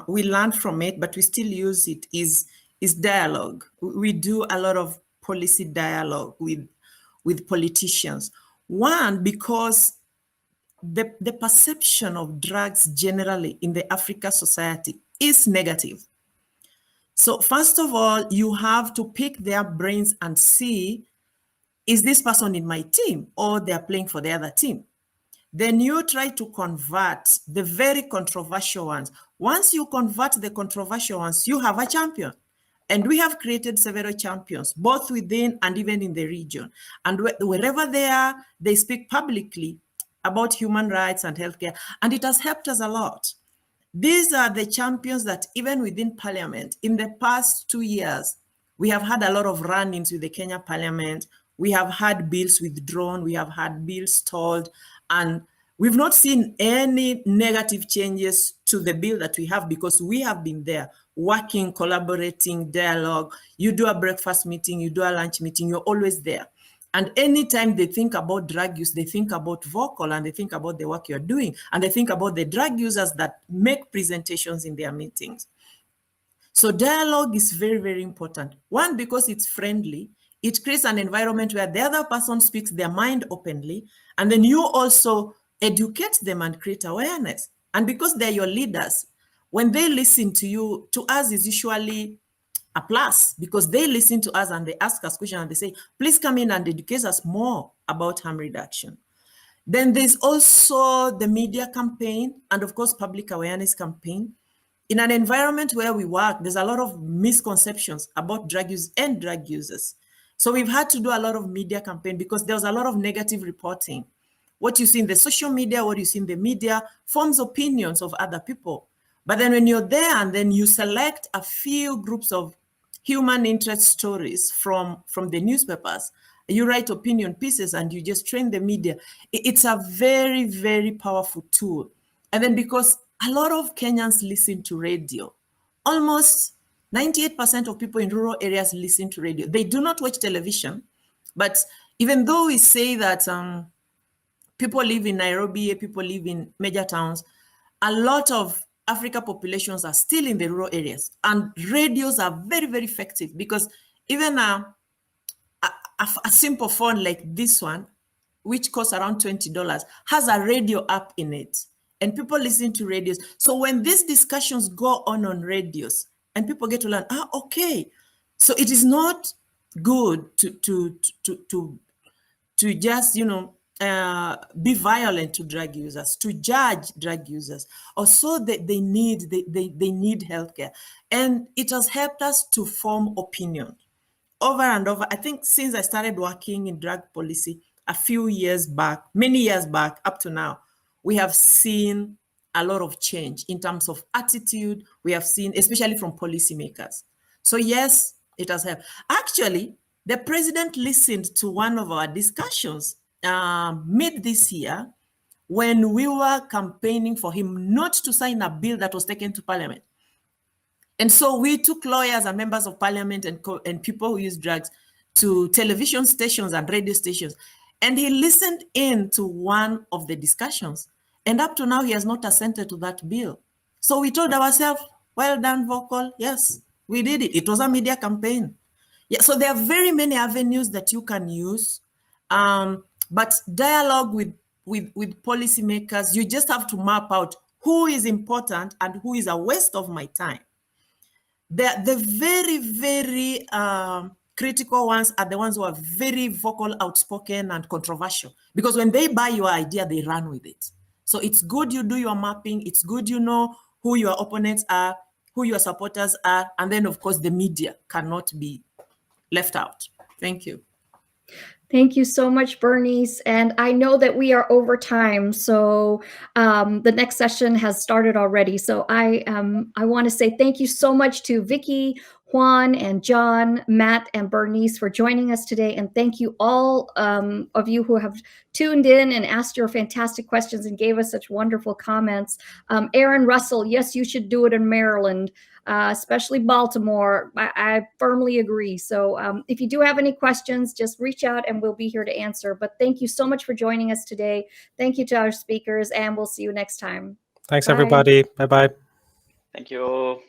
we learned from it, but we still use it, is dialogue. We do a lot of policy dialogue with politicians. One, because the perception of drugs generally in the African society is negative. So first of all, you have to pick their brains and see, is this person in my team or they're playing for the other team? Then you try to convert the very controversial ones. Once you convert the controversial ones, you have a champion. And we have created several champions, both within and even in the region. And wherever they are, they speak publicly about human rights and healthcare. And it has helped us a lot. These are the champions that even within Parliament, in the past 2 years, we have had a lot of run-ins with the Kenya Parliament. We have had bills withdrawn. We have had bills stalled. And we've not seen any negative changes to the bill that we have because we have been there working, collaborating, dialogue. You do a breakfast meeting, you do a lunch meeting, you're always there. And anytime they think about drug use, they think about vocal and they think about the work you're doing. And they think about the drug users that make presentations in their meetings. So dialogue is very, very important. One, because it's friendly. It creates an environment where the other person speaks their mind openly. And then you also educate them and create awareness. And because they're your leaders, when they listen to you, to us is usually a plus because they listen to us and they ask us questions and they say, please come in and educate us more about harm reduction. Then there's also the media campaign and of course, public awareness campaign. In an environment where we work, there's a lot of misconceptions about drug use and drug users. So we've had to do a lot of media campaign because there was a lot of negative reporting. What you see in the social media, what you see in the media forms opinions of other people. But then when you're there and then you select a few groups of human interest stories from the newspapers, you write opinion pieces and you just train the media. It's a very, very powerful tool. And then because a lot of Kenyans listen to radio, almost 98% of people in rural areas listen to radio. They do not watch television, but even though we say that people live in Nairobi, people live in major towns, a lot of Africa populations are still in the rural areas, and radios are very, very effective because even a simple phone like this one, which costs around $20, has a radio app in it, and people listen to radios. So when these discussions go on radios, and people get to learn, okay, so it is not good to just, be violent to drug users, to judge drug users. Also, they need healthcare. And it has helped us to form opinion over and over. I think since I started working in drug policy a few years back, many years back up to now, we have seen a lot of change in terms of attitude. We have seen, especially from policymakers. So yes, it has helped. Actually, the president listened to one of our discussions mid this year when we were campaigning for him not to sign a bill that was taken to parliament. And so we took lawyers and members of parliament and people who use drugs to television stations and radio stations. And he listened in to one of the discussions. And up to now, he has not assented to that bill. So we told ourselves, well done, vocal. Yes, we did it. It was a media campaign. Yeah, so there are very many avenues that you can use. But dialogue with policymakers, you just have to map out who is important and who is a waste of my time. The very, very critical ones are the ones who are very vocal, outspoken, and controversial. Because when they buy your idea, they run with it. So it's good you do your mapping. It's good you know who your opponents are, who your supporters are. And then, of course, the media cannot be left out. Thank you. Thank you so much, Bernice. And I know that we are over time, so the next session has started already. So I want to say thank you so much to Vicky, Juan, and John, Matt, and Bernice for joining us today. And thank you all of you who have tuned in and asked your fantastic questions and gave us such wonderful comments. Aaron Russell, yes, you should do it in Maryland. Especially Baltimore. I firmly agree. So if you do have any questions, just reach out and we'll be here to answer. But thank you so much for joining us today. Thank you to our speakers, and we'll see you next time. Thanks, Bye. everybody. Bye-bye. Thank you all.